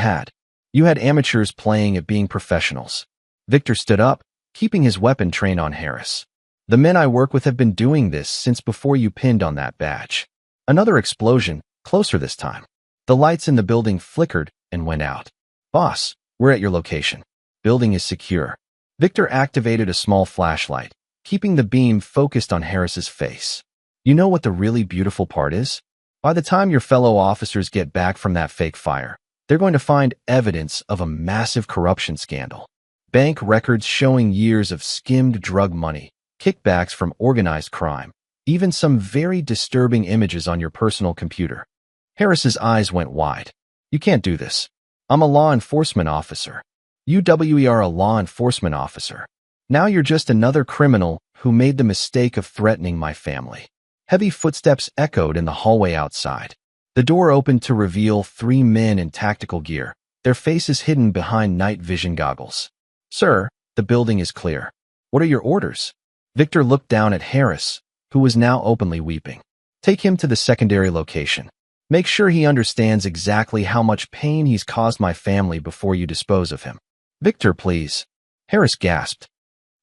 A: had amateurs playing at being professionals. Victor stood up, keeping his weapon trained on Harris. The men I work with have been doing this since before you pinned on that badge. Another explosion, closer this time. The lights in the building flickered and went out. Boss, we're at your location. Building is secure. Victor activated a small flashlight, keeping the beam focused on Harris's face. You know what the really beautiful part is? By the time your fellow officers get back from that fake fire, they're going to find evidence of a massive corruption scandal. Bank records showing years of skimmed drug money, kickbacks from organized crime, even some very disturbing images on your personal computer. Harris's eyes went wide. You can't do this. I'm a law enforcement officer. You are a law enforcement officer. Now you're just another criminal who made the mistake of threatening my family. Heavy footsteps echoed in the hallway outside. The door opened to reveal 3 men in tactical gear, their faces hidden behind night vision goggles. Sir, the building is clear. What are your orders? Victor looked down at Harris, who was now openly weeping. Take him to the secondary location. Make sure he understands exactly how much pain he's caused my family before you dispose of him. Victor, please. Harris gasped.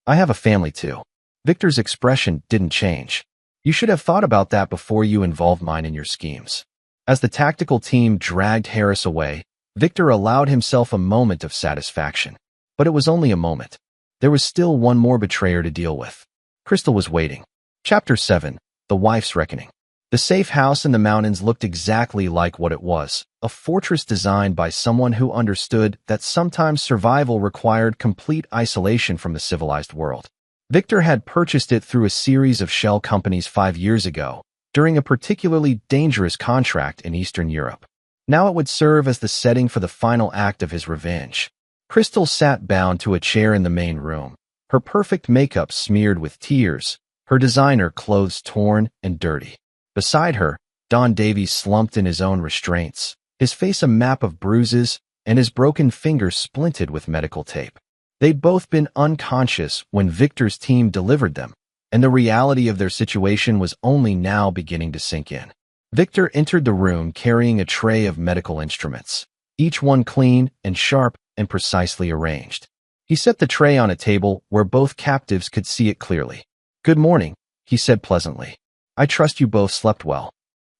A: I have a family too. Victor's expression didn't change. You should have thought about that before you involved mine in your schemes. As the tactical team dragged Harris away, Victor allowed himself a moment of satisfaction. But it was only a moment. There was still one more betrayer to deal with. Crystal was waiting. Chapter 7. The Wife's Reckoning. The safe house in the mountains looked exactly like what it was, a fortress designed by someone who understood that sometimes survival required complete isolation from the civilized world. Victor had purchased it through a series of shell companies 5 years ago, during a particularly dangerous contract in Eastern Europe. Now it would serve as the setting for the final act of his revenge. Crystal sat bound to a chair in the main room, her perfect makeup smeared with tears, her designer clothes torn and dirty. Beside her, Don Davies slumped in his own restraints, his face a map of bruises and his broken fingers splinted with medical tape. They'd both been unconscious when Victor's team delivered them, and the reality of their situation was only now beginning to sink in. Victor entered the room carrying a tray of medical instruments, each one clean and sharp and precisely arranged. He set the tray on a table where both captives could see it clearly. Good morning, he said pleasantly. I trust you both slept well.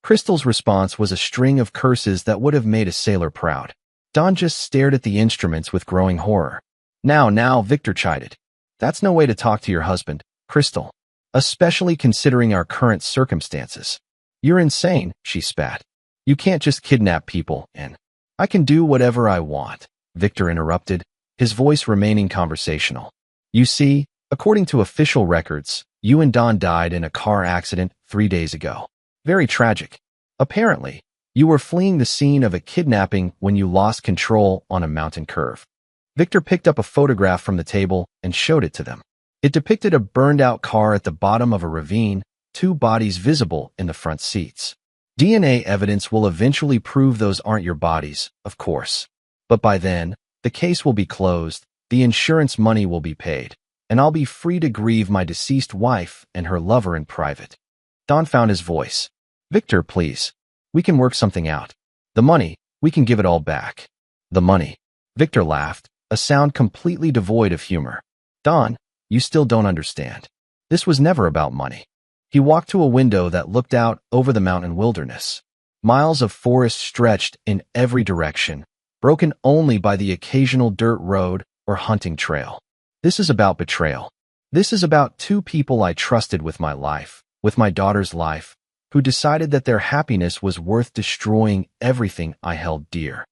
A: Crystal's response was a string of curses that would have made a sailor proud. Don just stared at the instruments with growing horror. Now, Victor chided. That's no way to talk to your husband, Crystal. Especially considering our current circumstances. You're insane, she spat. You can't just kidnap people, and I can do whatever I want, Victor interrupted, his voice remaining conversational. You see, according to official records, you and Don died in a car accident 3 days ago. Very tragic. Apparently, you were fleeing the scene of a kidnapping when you lost control on a mountain curve. Victor picked up a photograph from the table and showed it to them. It depicted a burned-out car at the bottom of a ravine, 2 bodies visible in the front seats. DNA evidence will eventually prove those aren't your bodies, of course. But by then, the case will be closed, the insurance money will be paid, and I'll be free to grieve my deceased wife and her lover in private. Don found his voice. Victor, please. We can work something out. The money, we can give it all back. The money. Victor laughed, a sound completely devoid of humor. Don, you still don't understand. This was never about money. He walked to a window that looked out over the mountain wilderness. Miles of forest stretched in every direction, broken only by the occasional dirt road or hunting trail. This is about betrayal. This is about 2 people I trusted with my life, with my daughter's life, who decided that their happiness was worth destroying everything I held dear.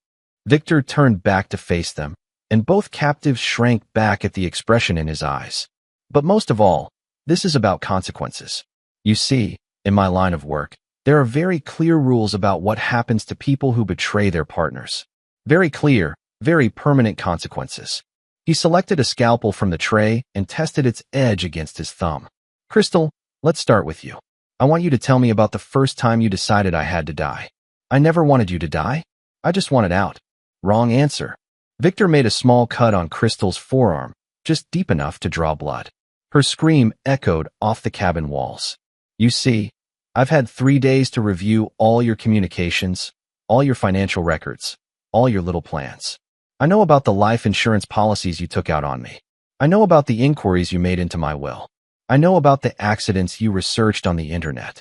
A: Victor turned back to face them, and both captives shrank back at the expression in his eyes. But most of all, this is about consequences. You see, in my line of work, there are very clear rules about what happens to people who betray their partners. Very clear, very permanent consequences. He selected a scalpel from the tray and tested its edge against his thumb. Crystal, let's start with you. I want you to tell me about the first time you decided I had to die. I never wanted you to die. I just wanted out. Wrong answer. Victor made a small cut on Crystal's forearm, just deep enough to draw blood. Her scream echoed off the cabin walls. You see, I've had 3 days to review all your communications, all your financial records, all your little plans. I know about the life insurance policies you took out on me. I know about the inquiries you made into my will. I know about the accidents you researched on the internet.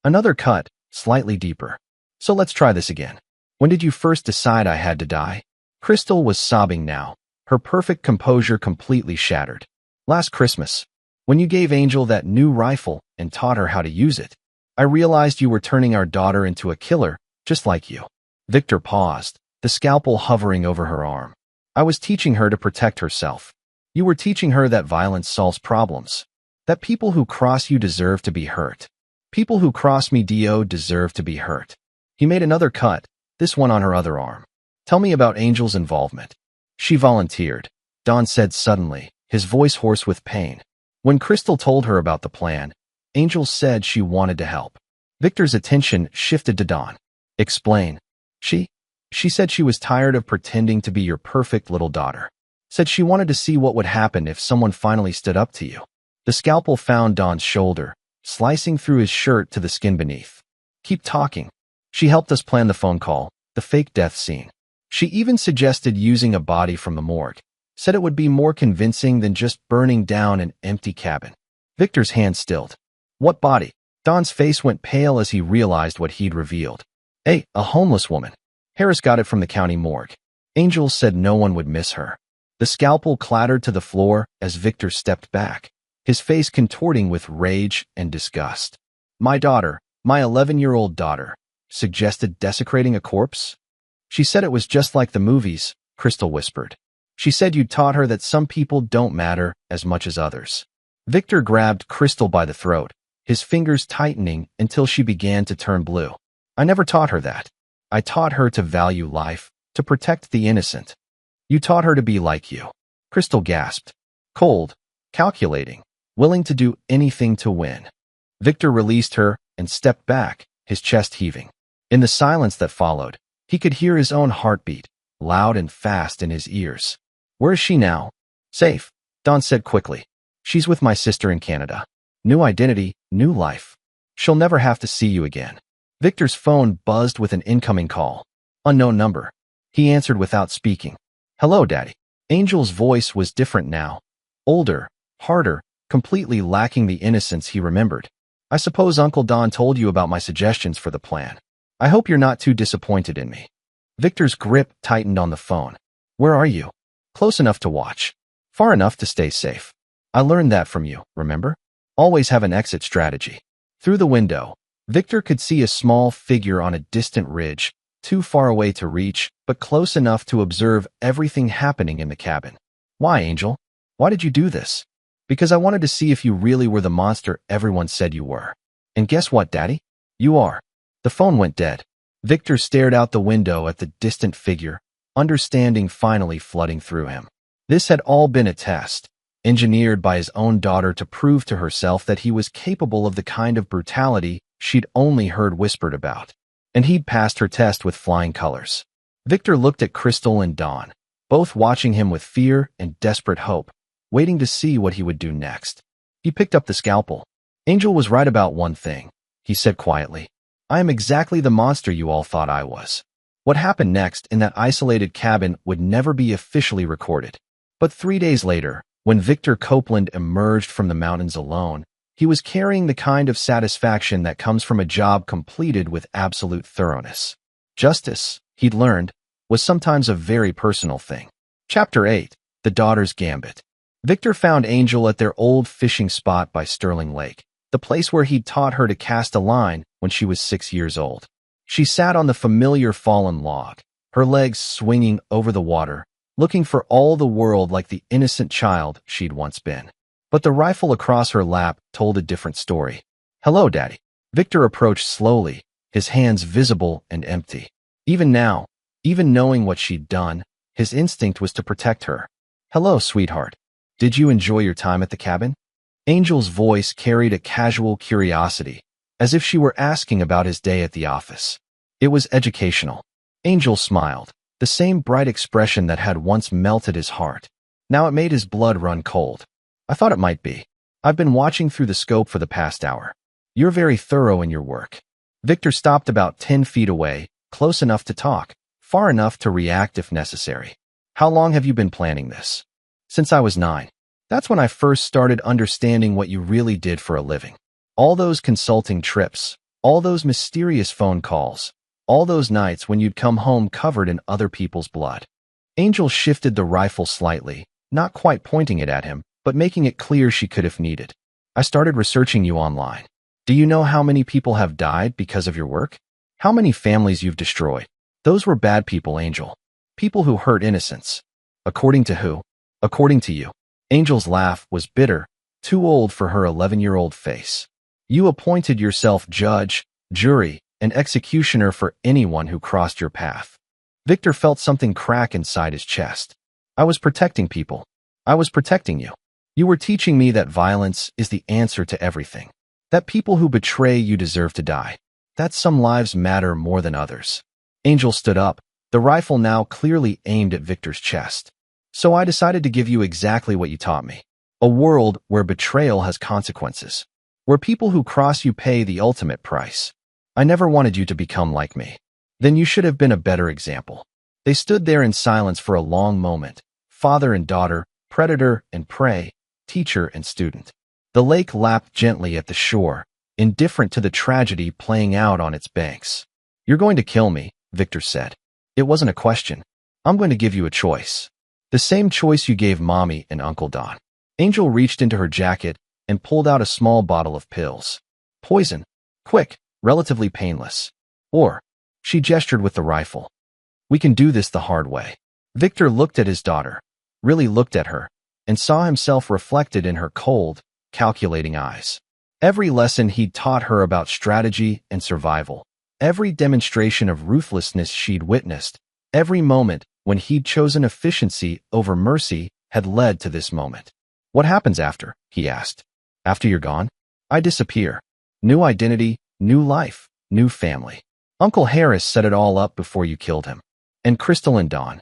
A: Another cut, slightly deeper. So let's try this again. When did you first decide I had to die? Crystal was sobbing now, her perfect composure completely shattered. Last Christmas, when you gave Angel that new rifle and taught her how to use it, I realized you were turning our daughter into a killer, just like you. Victor paused, the scalpel hovering over her arm. I was teaching her to protect herself. You were teaching her that violence solves problems, that people who cross you deserve to be hurt. People who cross me do deserve to be hurt. He made another cut, this one on her other arm. Tell me about Angel's involvement. She volunteered, Don said suddenly, his voice hoarse with pain. When Crystal told her about the plan, Angel said she wanted to help. Victor's attention shifted to Don. Explain. She said she was tired of pretending to be your perfect little daughter. Said she wanted to see what would happen if someone finally stood up to you. The scalpel found Don's shoulder, slicing through his shirt to the skin beneath. Keep talking. She helped us plan the phone call, the fake death scene. She even suggested using a body from the morgue. Said it would be more convincing than just burning down an empty cabin. Victor's hand stilled. What body? Don's face went pale as he realized what he'd revealed. A homeless woman. Harris got it from the county morgue. Angel said no one would miss her. The scalpel clattered to the floor as Victor stepped back, his face contorting with rage and disgust. My daughter, my 11-year-old daughter, suggested desecrating a corpse? She said it was just like the movies, Crystal whispered. She said you taught her that some people don't matter as much as others. Victor grabbed Crystal by the throat, his fingers tightening until she began to turn blue. I never taught her that. I taught her to value life, to protect the innocent. You taught her to be like you. Crystal gasped. Cold, calculating, willing to do anything to win. Victor released her and stepped back, his chest heaving. In the silence that followed, he could hear his own heartbeat, loud and fast in his ears. Where is she now? Safe, Don said quickly. She's with my sister in Canada. New identity, new life. She'll never have to see you again. Victor's phone buzzed with an incoming call. Unknown number. He answered without speaking. Hello, Daddy. Angel's voice was different now. Older, harder, completely lacking the innocence he remembered. I suppose Uncle Don told you about my suggestions for the plan. I hope you're not too disappointed in me. Victor's grip tightened on the phone. Where are you? Close enough to watch. Far enough to stay safe. I learned that from you, remember? Always have an exit strategy. Through the window, Victor could see a small figure on a distant ridge, too far away to reach, but close enough to observe everything happening in the cabin. Why, Angel? Why did you do this? Because I wanted to see if you really were the monster everyone said you were. And guess what, Daddy? You are. The phone went dead. Victor stared out the window at the distant figure, understanding finally flooding through him. This had all been a test, engineered by his own daughter to prove to herself that he was capable of the kind of brutality she'd only heard whispered about. And he'd passed her test with flying colors. Victor looked at Crystal and Dawn, both watching him with fear and desperate hope, waiting to see what he would do next. He picked up the scalpel. Angel was right about one thing, he said quietly. I am exactly the monster you all thought I was. What happened next in that isolated cabin would never be officially recorded. But 3 days later, when Victor Copeland emerged from the mountains alone, he was carrying the kind of satisfaction that comes from a job completed with absolute thoroughness. Justice, he'd learned, was sometimes a very personal thing. Chapter 8. The Daughter's Gambit. Victor found Angel at their old fishing spot by Sterling Lake, the place where he'd taught her to cast a line when she was 6 years old. She sat on the familiar fallen log, her legs swinging over the water, looking for all the world like the innocent child she'd once been. But the rifle across her lap told a different story. Hello, Daddy. Victor approached slowly, his hands visible and empty. Even now, even knowing what she'd done, his instinct was to protect her. Hello, sweetheart. Did you enjoy your time at the cabin? Angel's voice carried a casual curiosity, as if she were asking about his day at the office. It was educational. Angel smiled, the same bright expression that had once melted his heart. Now it made his blood run cold. I thought it might be. I've been watching through the scope for the past hour. You're very thorough in your work. Victor stopped about 10 feet away, close enough to talk, far enough to react if necessary. How long have you been planning this? Since I was 9. That's when I first started understanding what you really did for a living. All those consulting trips, all those mysterious phone calls, all those nights when you'd come home covered in other people's blood. Angel shifted the rifle slightly, not quite pointing it at him, but making it clear she could if needed. I started researching you online. Do you know how many people have died because of your work? How many families you've destroyed? Those were bad people, Angel. People who hurt innocents. According to who? According to you. Angel's laugh was bitter, too old for her 11-year-old face. You appointed yourself judge, jury, and executioner for anyone who crossed your path. Victor felt something crack inside his chest. I was protecting people. I was protecting you. You were teaching me that violence is the answer to everything. That people who betray you deserve to die. That some lives matter more than others. Angel stood up, the rifle now clearly aimed at Victor's chest. So I decided to give you exactly what you taught me. A world where betrayal has consequences. Where people who cross you pay the ultimate price. I never wanted you to become like me. Then you should have been a better example. They stood there in silence for a long moment. Father and daughter, predator and prey, teacher and student. The lake lapped gently at the shore, indifferent to the tragedy playing out on its banks. You're going to kill me, Victor said. It wasn't a question. I'm going to give you a choice. The same choice you gave Mommy and Uncle Don. Angel reached into her jacket and pulled out a small bottle of pills. Poison. Quick, relatively painless. Or, she gestured with the rifle. We can do this the hard way. Victor looked at his daughter, really looked at her, and saw himself reflected in her cold, calculating eyes. Every lesson he'd taught her about strategy and survival, every demonstration of ruthlessness she'd witnessed, every moment when he'd chosen efficiency over mercy had led to this moment. What happens after? He asked. After you're gone? I disappear. New identity, new life, new family. Uncle Harris set it all up before you killed him. And Crystal and Dawn.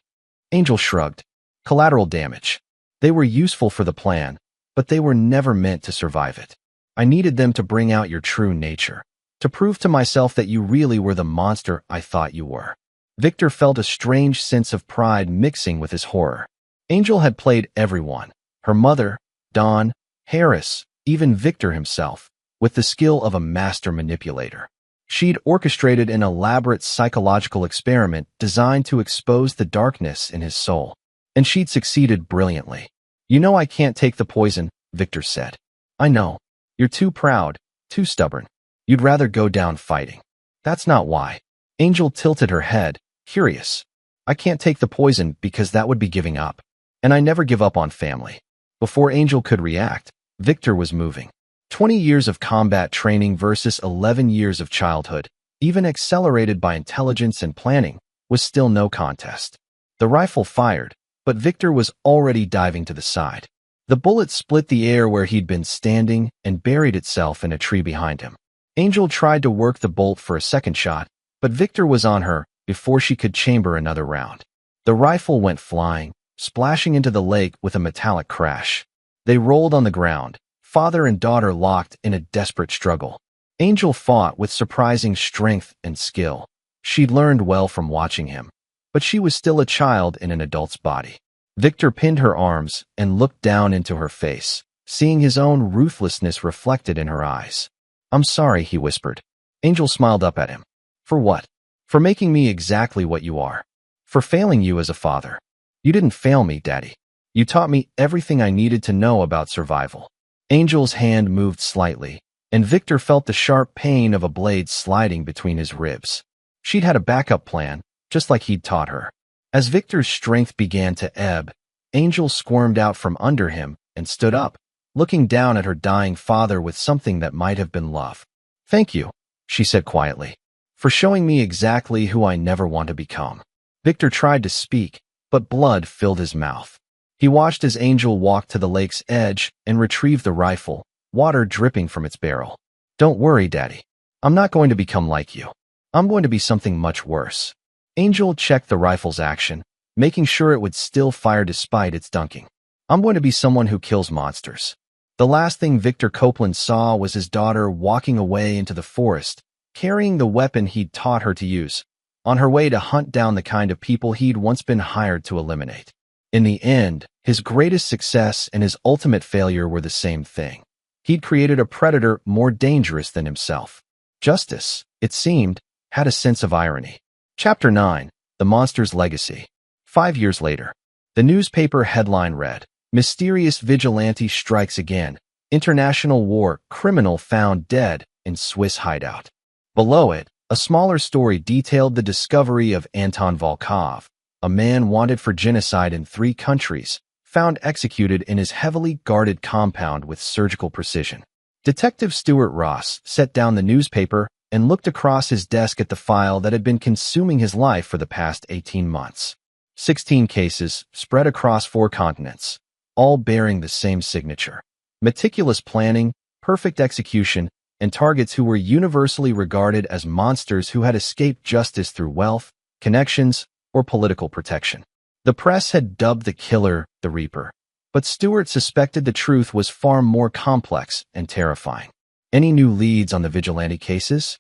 A: Angel shrugged. Collateral damage. They were useful for the plan, but they were never meant to survive it. I needed them to bring out your true nature, to prove to myself that you really were the monster I thought you were. Victor felt a strange sense of pride mixing with his horror. Angel had played everyone, her mother, Dawn, Harris, even Victor himself, with the skill of a master manipulator. She'd orchestrated an elaborate psychological experiment designed to expose the darkness in his soul. And she'd succeeded brilliantly. You know I can't take the poison, Victor said. I know. You're too proud, too stubborn. You'd rather go down fighting. That's not why. Angel tilted her head, curious. I can't take the poison because that would be giving up. And I never give up on family. Before Angel could react, Victor was moving. 20 years of combat training versus 11 years of childhood, even accelerated by intelligence and planning, was still no contest. The rifle fired, but Victor was already diving to the side. The bullet split the air where he'd been standing and buried itself in a tree behind him. Angel tried to work the bolt for a second shot, but Victor was on her before she could chamber another round. The rifle went flying, splashing into the lake with a metallic crash. They rolled on the ground, father and daughter locked in a desperate struggle. Angel fought with surprising strength and skill. She'd learned well from watching him, but she was still a child in an adult's body. Victor pinned her arms and looked down into her face, seeing his own ruthlessness reflected in her eyes. I'm sorry, he whispered. Angel smiled up at him. For what? For making me exactly what you are. For failing you as a father. You didn't fail me, Daddy. You taught me everything I needed to know about survival. Angel's hand moved slightly, and Victor felt the sharp pain of a blade sliding between his ribs. She'd had a backup plan, just like he'd taught her. As Victor's strength began to ebb, Angel squirmed out from under him and stood up, looking down at her dying father with something that might have been love. Thank you, she said quietly, for showing me exactly who I never want to become. Victor tried to speak, but blood filled his mouth. He watched as Angel walked to the lake's edge and retrieved the rifle, water dripping from its barrel. Don't worry, Daddy. I'm not going to become like you. I'm going to be something much worse. Angel checked the rifle's action, making sure it would still fire despite its dunking. I'm going to be someone who kills monsters. The last thing Victor Copeland saw was his daughter walking away into the forest, carrying the weapon he'd taught her to use, on her way to hunt down the kind of people he'd once been hired to eliminate. In the end, his greatest success and his ultimate failure were the same thing. He'd created a predator more dangerous than himself. Justice, it seemed, had a sense of irony. Chapter 9, The Monster's Legacy. 5 years later. The newspaper headline read, Mysterious Vigilante Strikes Again. International War Criminal Found Dead in Swiss Hideout. Below it, a smaller story detailed the discovery of Anton Volkov, a man wanted for genocide in 3 countries, found executed in his heavily guarded compound with surgical precision. Detective Stuart Ross set down the newspaper and looked across his desk at the file that had been consuming his life for the past 18 months. 16 cases spread across 4 continents, all bearing the same signature. Meticulous planning, perfect execution, and targets who were universally regarded as monsters who had escaped justice through wealth, connections, or political protection. The press had dubbed the killer the Reaper, but Stewart suspected the truth was far more complex and terrifying. Any new leads on the vigilante cases?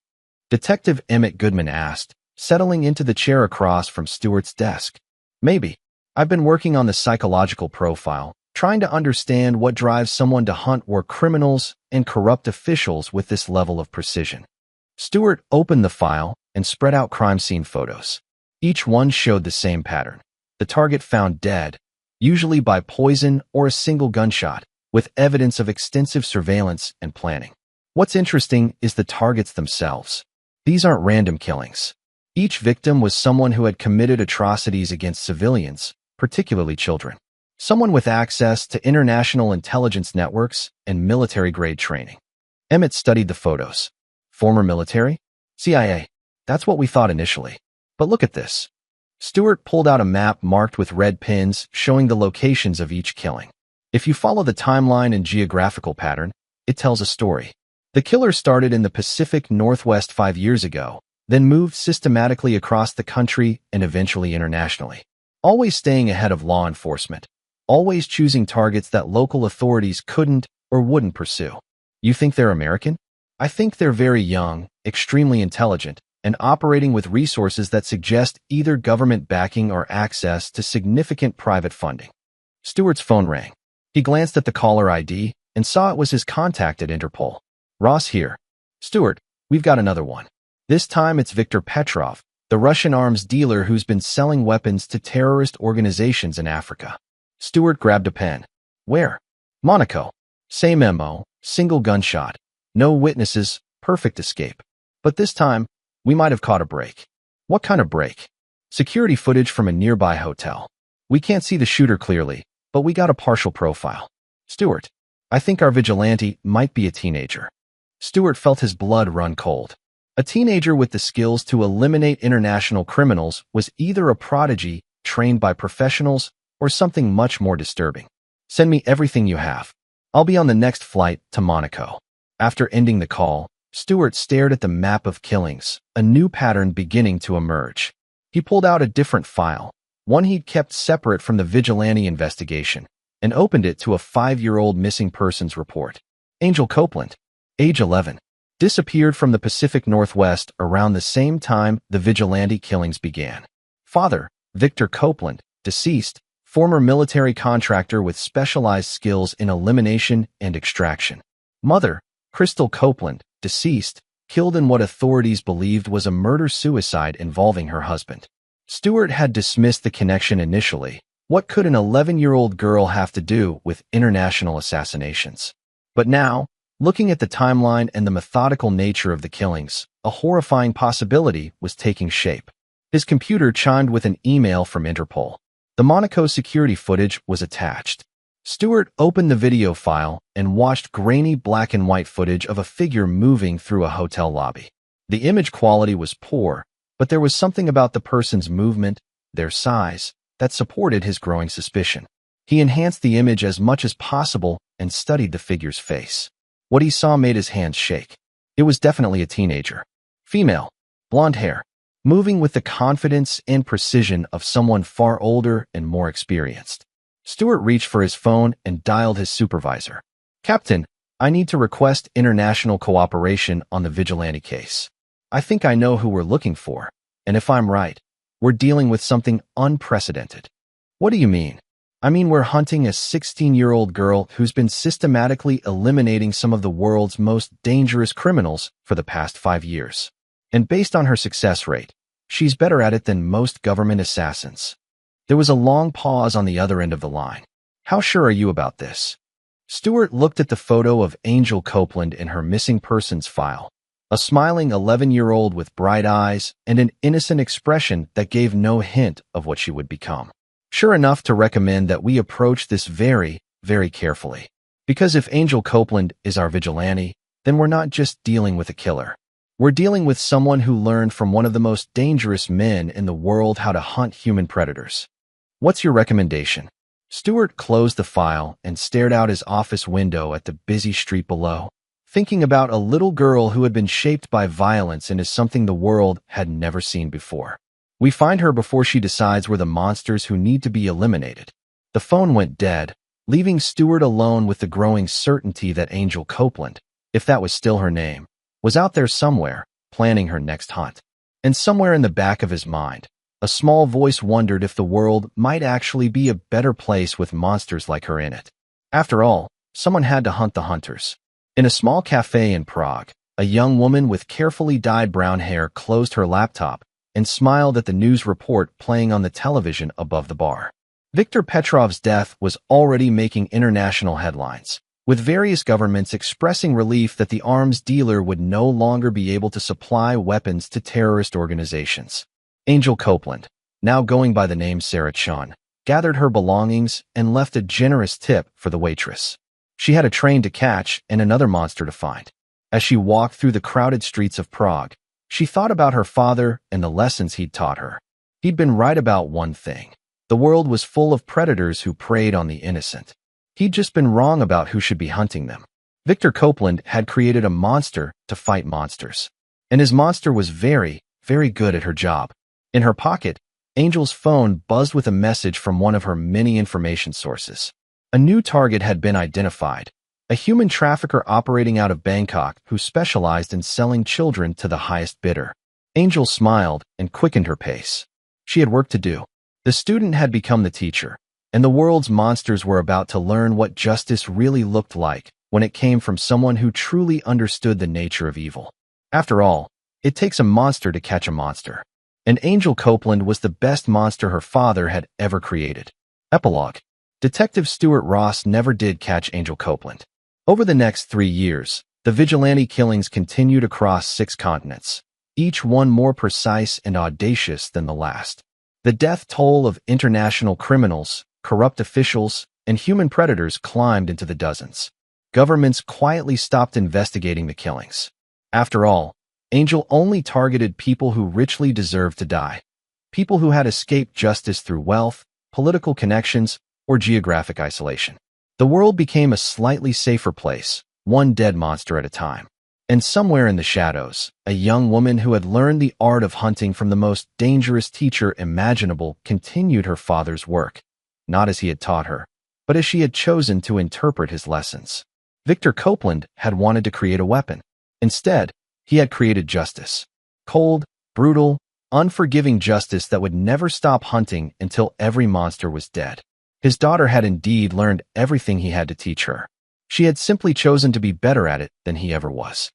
A: Detective Emmett Goodman asked, settling into the chair across from Stewart's desk. Maybe. I've been working on the psychological profile, trying to understand what drives someone to hunt war criminals and corrupt officials with this level of precision. Stewart opened the file and spread out crime scene photos. Each one showed the same pattern. The target found dead, usually by poison or a single gunshot, with evidence of extensive surveillance and planning. What's interesting is the targets themselves. These aren't random killings. Each victim was someone who had committed atrocities against civilians, particularly children. Someone with access to international intelligence networks and military-grade training. Emmett studied the photos. Former military? CIA. That's what we thought initially. But look at this. Stewart pulled out a map marked with red pins showing the locations of each killing. If you follow the timeline and geographical pattern, it tells a story. The killer started in the Pacific Northwest 5 years ago, then moved systematically across the country and eventually internationally. Always staying ahead of law enforcement. Always choosing targets that local authorities couldn't or wouldn't pursue. You think they're American? I think they're very young, extremely intelligent, and operating with resources that suggest either government backing or access to significant private funding. Stewart's phone rang. He glanced at the caller ID and saw it was his contact at Interpol. Ross here. Stewart, we've got another one. This time it's Viktor Petrov, the Russian arms dealer who's been selling weapons to terrorist organizations in Africa. Stewart grabbed a pen. Where? Monaco. Same MO, single gunshot. No witnesses, perfect escape. But this time, we might have caught a break. What kind of break? Security footage from a nearby hotel. We can't see the shooter clearly, but we got a partial profile. Stewart, I think our vigilante might be a teenager. Stewart felt his blood run cold. A teenager with the skills to eliminate international criminals was either a prodigy, trained by professionals, or something much more disturbing. Send me everything you have. I'll be on the next flight to Monaco. After ending the call, Stewart stared at the map of killings, a new pattern beginning to emerge. He pulled out a different file, one he'd kept separate from the vigilante investigation, and opened it to a 5-year-old missing persons report. Angel Copeland, age 11, disappeared from the Pacific Northwest around the same time the vigilante killings began. Father, Viktor Copeland, deceased, former military contractor with specialized skills in elimination and extraction. Mother, Crystal Copeland, deceased, killed in what authorities believed was a murder-suicide involving her husband. Stewart had dismissed the connection initially. What could an 11-year-old girl have to do with international assassinations? But now, looking at the timeline and the methodical nature of the killings, a horrifying possibility was taking shape. His computer chimed with an email from Interpol. The Monaco security footage was attached. Stewart opened the video file and watched grainy black and white footage of a figure moving through a hotel lobby. The image quality was poor, but there was something about the person's movement, their size, that supported his growing suspicion. He enhanced the image as much as possible and studied the figure's face. What he saw made his hands shake. It was definitely a teenager. Female, blonde hair, moving with the confidence and precision of someone far older and more experienced. Stewart reached for his phone and dialed his supervisor. Captain, I need to request international cooperation on the vigilante case. I think I know who we're looking for, and if I'm right, we're dealing with something unprecedented. What do you mean? I mean we're hunting a 16-year-old girl who's been systematically eliminating some of the world's most dangerous criminals for the past 5 years. And based on her success rate, she's better at it than most government assassins. There was a long pause on the other end of the line. How sure are you about this? Stewart looked at the photo of Angel Copeland in her missing persons file, a smiling 11-year-old with bright eyes and an innocent expression that gave no hint of what she would become. Sure enough to recommend that we approach this very, very carefully. Because if Angel Copeland is our vigilante, then we're not just dealing with a killer. We're dealing with someone who learned from one of the most dangerous men in the world how to hunt human predators. What's your recommendation? Stewart closed the file and stared out his office window at the busy street below, thinking about a little girl who had been shaped by violence and is something the world had never seen before. We find her before she decides we're the monsters who need to be eliminated. The phone went dead, leaving Stewart alone with the growing certainty that Angel Copeland, if that was still her name, was out there somewhere, planning her next hunt. And somewhere in the back of his mind, a small voice wondered if the world might actually be a better place with monsters like her in it. After all, someone had to hunt the hunters. In a small cafe in Prague, a young woman with carefully dyed brown hair closed her laptop and smiled at the news report playing on the television above the bar. Viktor Petrov's death was already making international headlines, with various governments expressing relief that the arms dealer would no longer be able to supply weapons to terrorist organizations. Angel Copeland, now going by the name Sarah Chun, gathered her belongings and left a generous tip for the waitress. She had a train to catch and another monster to find. As she walked through the crowded streets of Prague, she thought about her father and the lessons he'd taught her. He'd been right about one thing. The world was full of predators who preyed on the innocent. He'd just been wrong about who should be hunting them. Viktor Copeland had created a monster to fight monsters. And his monster was very, very good at her job. In her pocket, Angel's phone buzzed with a message from one of her many information sources. A new target had been identified, a human trafficker operating out of Bangkok who specialized in selling children to the highest bidder. Angel smiled and quickened her pace. She had work to do. The student had become the teacher, and the world's monsters were about to learn what justice really looked like when it came from someone who truly understood the nature of evil. After all, it takes a monster to catch a monster. And Angel Copeland was the best monster her father had ever created. Epilogue. Detective Stuart Ross never did catch Angel Copeland. Over the next 3 years, the vigilante killings continued across 6 continents, each one more precise and audacious than the last. The death toll of international criminals, corrupt officials, and human predators climbed into the dozens. Governments quietly stopped investigating the killings. After all, Angel only targeted people who richly deserved to die, people who had escaped justice through wealth, political connections, or geographic isolation. The world became a slightly safer place, one dead monster at a time. And somewhere in the shadows, a young woman who had learned the art of hunting from the most dangerous teacher imaginable continued her father's work, not as he had taught her, but as she had chosen to interpret his lessons. Viktor Copeland had wanted to create a weapon. Instead, he had created justice. Cold, brutal, unforgiving justice that would never stop hunting until every monster was dead. His daughter had indeed learned everything he had to teach her. She had simply chosen to be better at it than he ever was.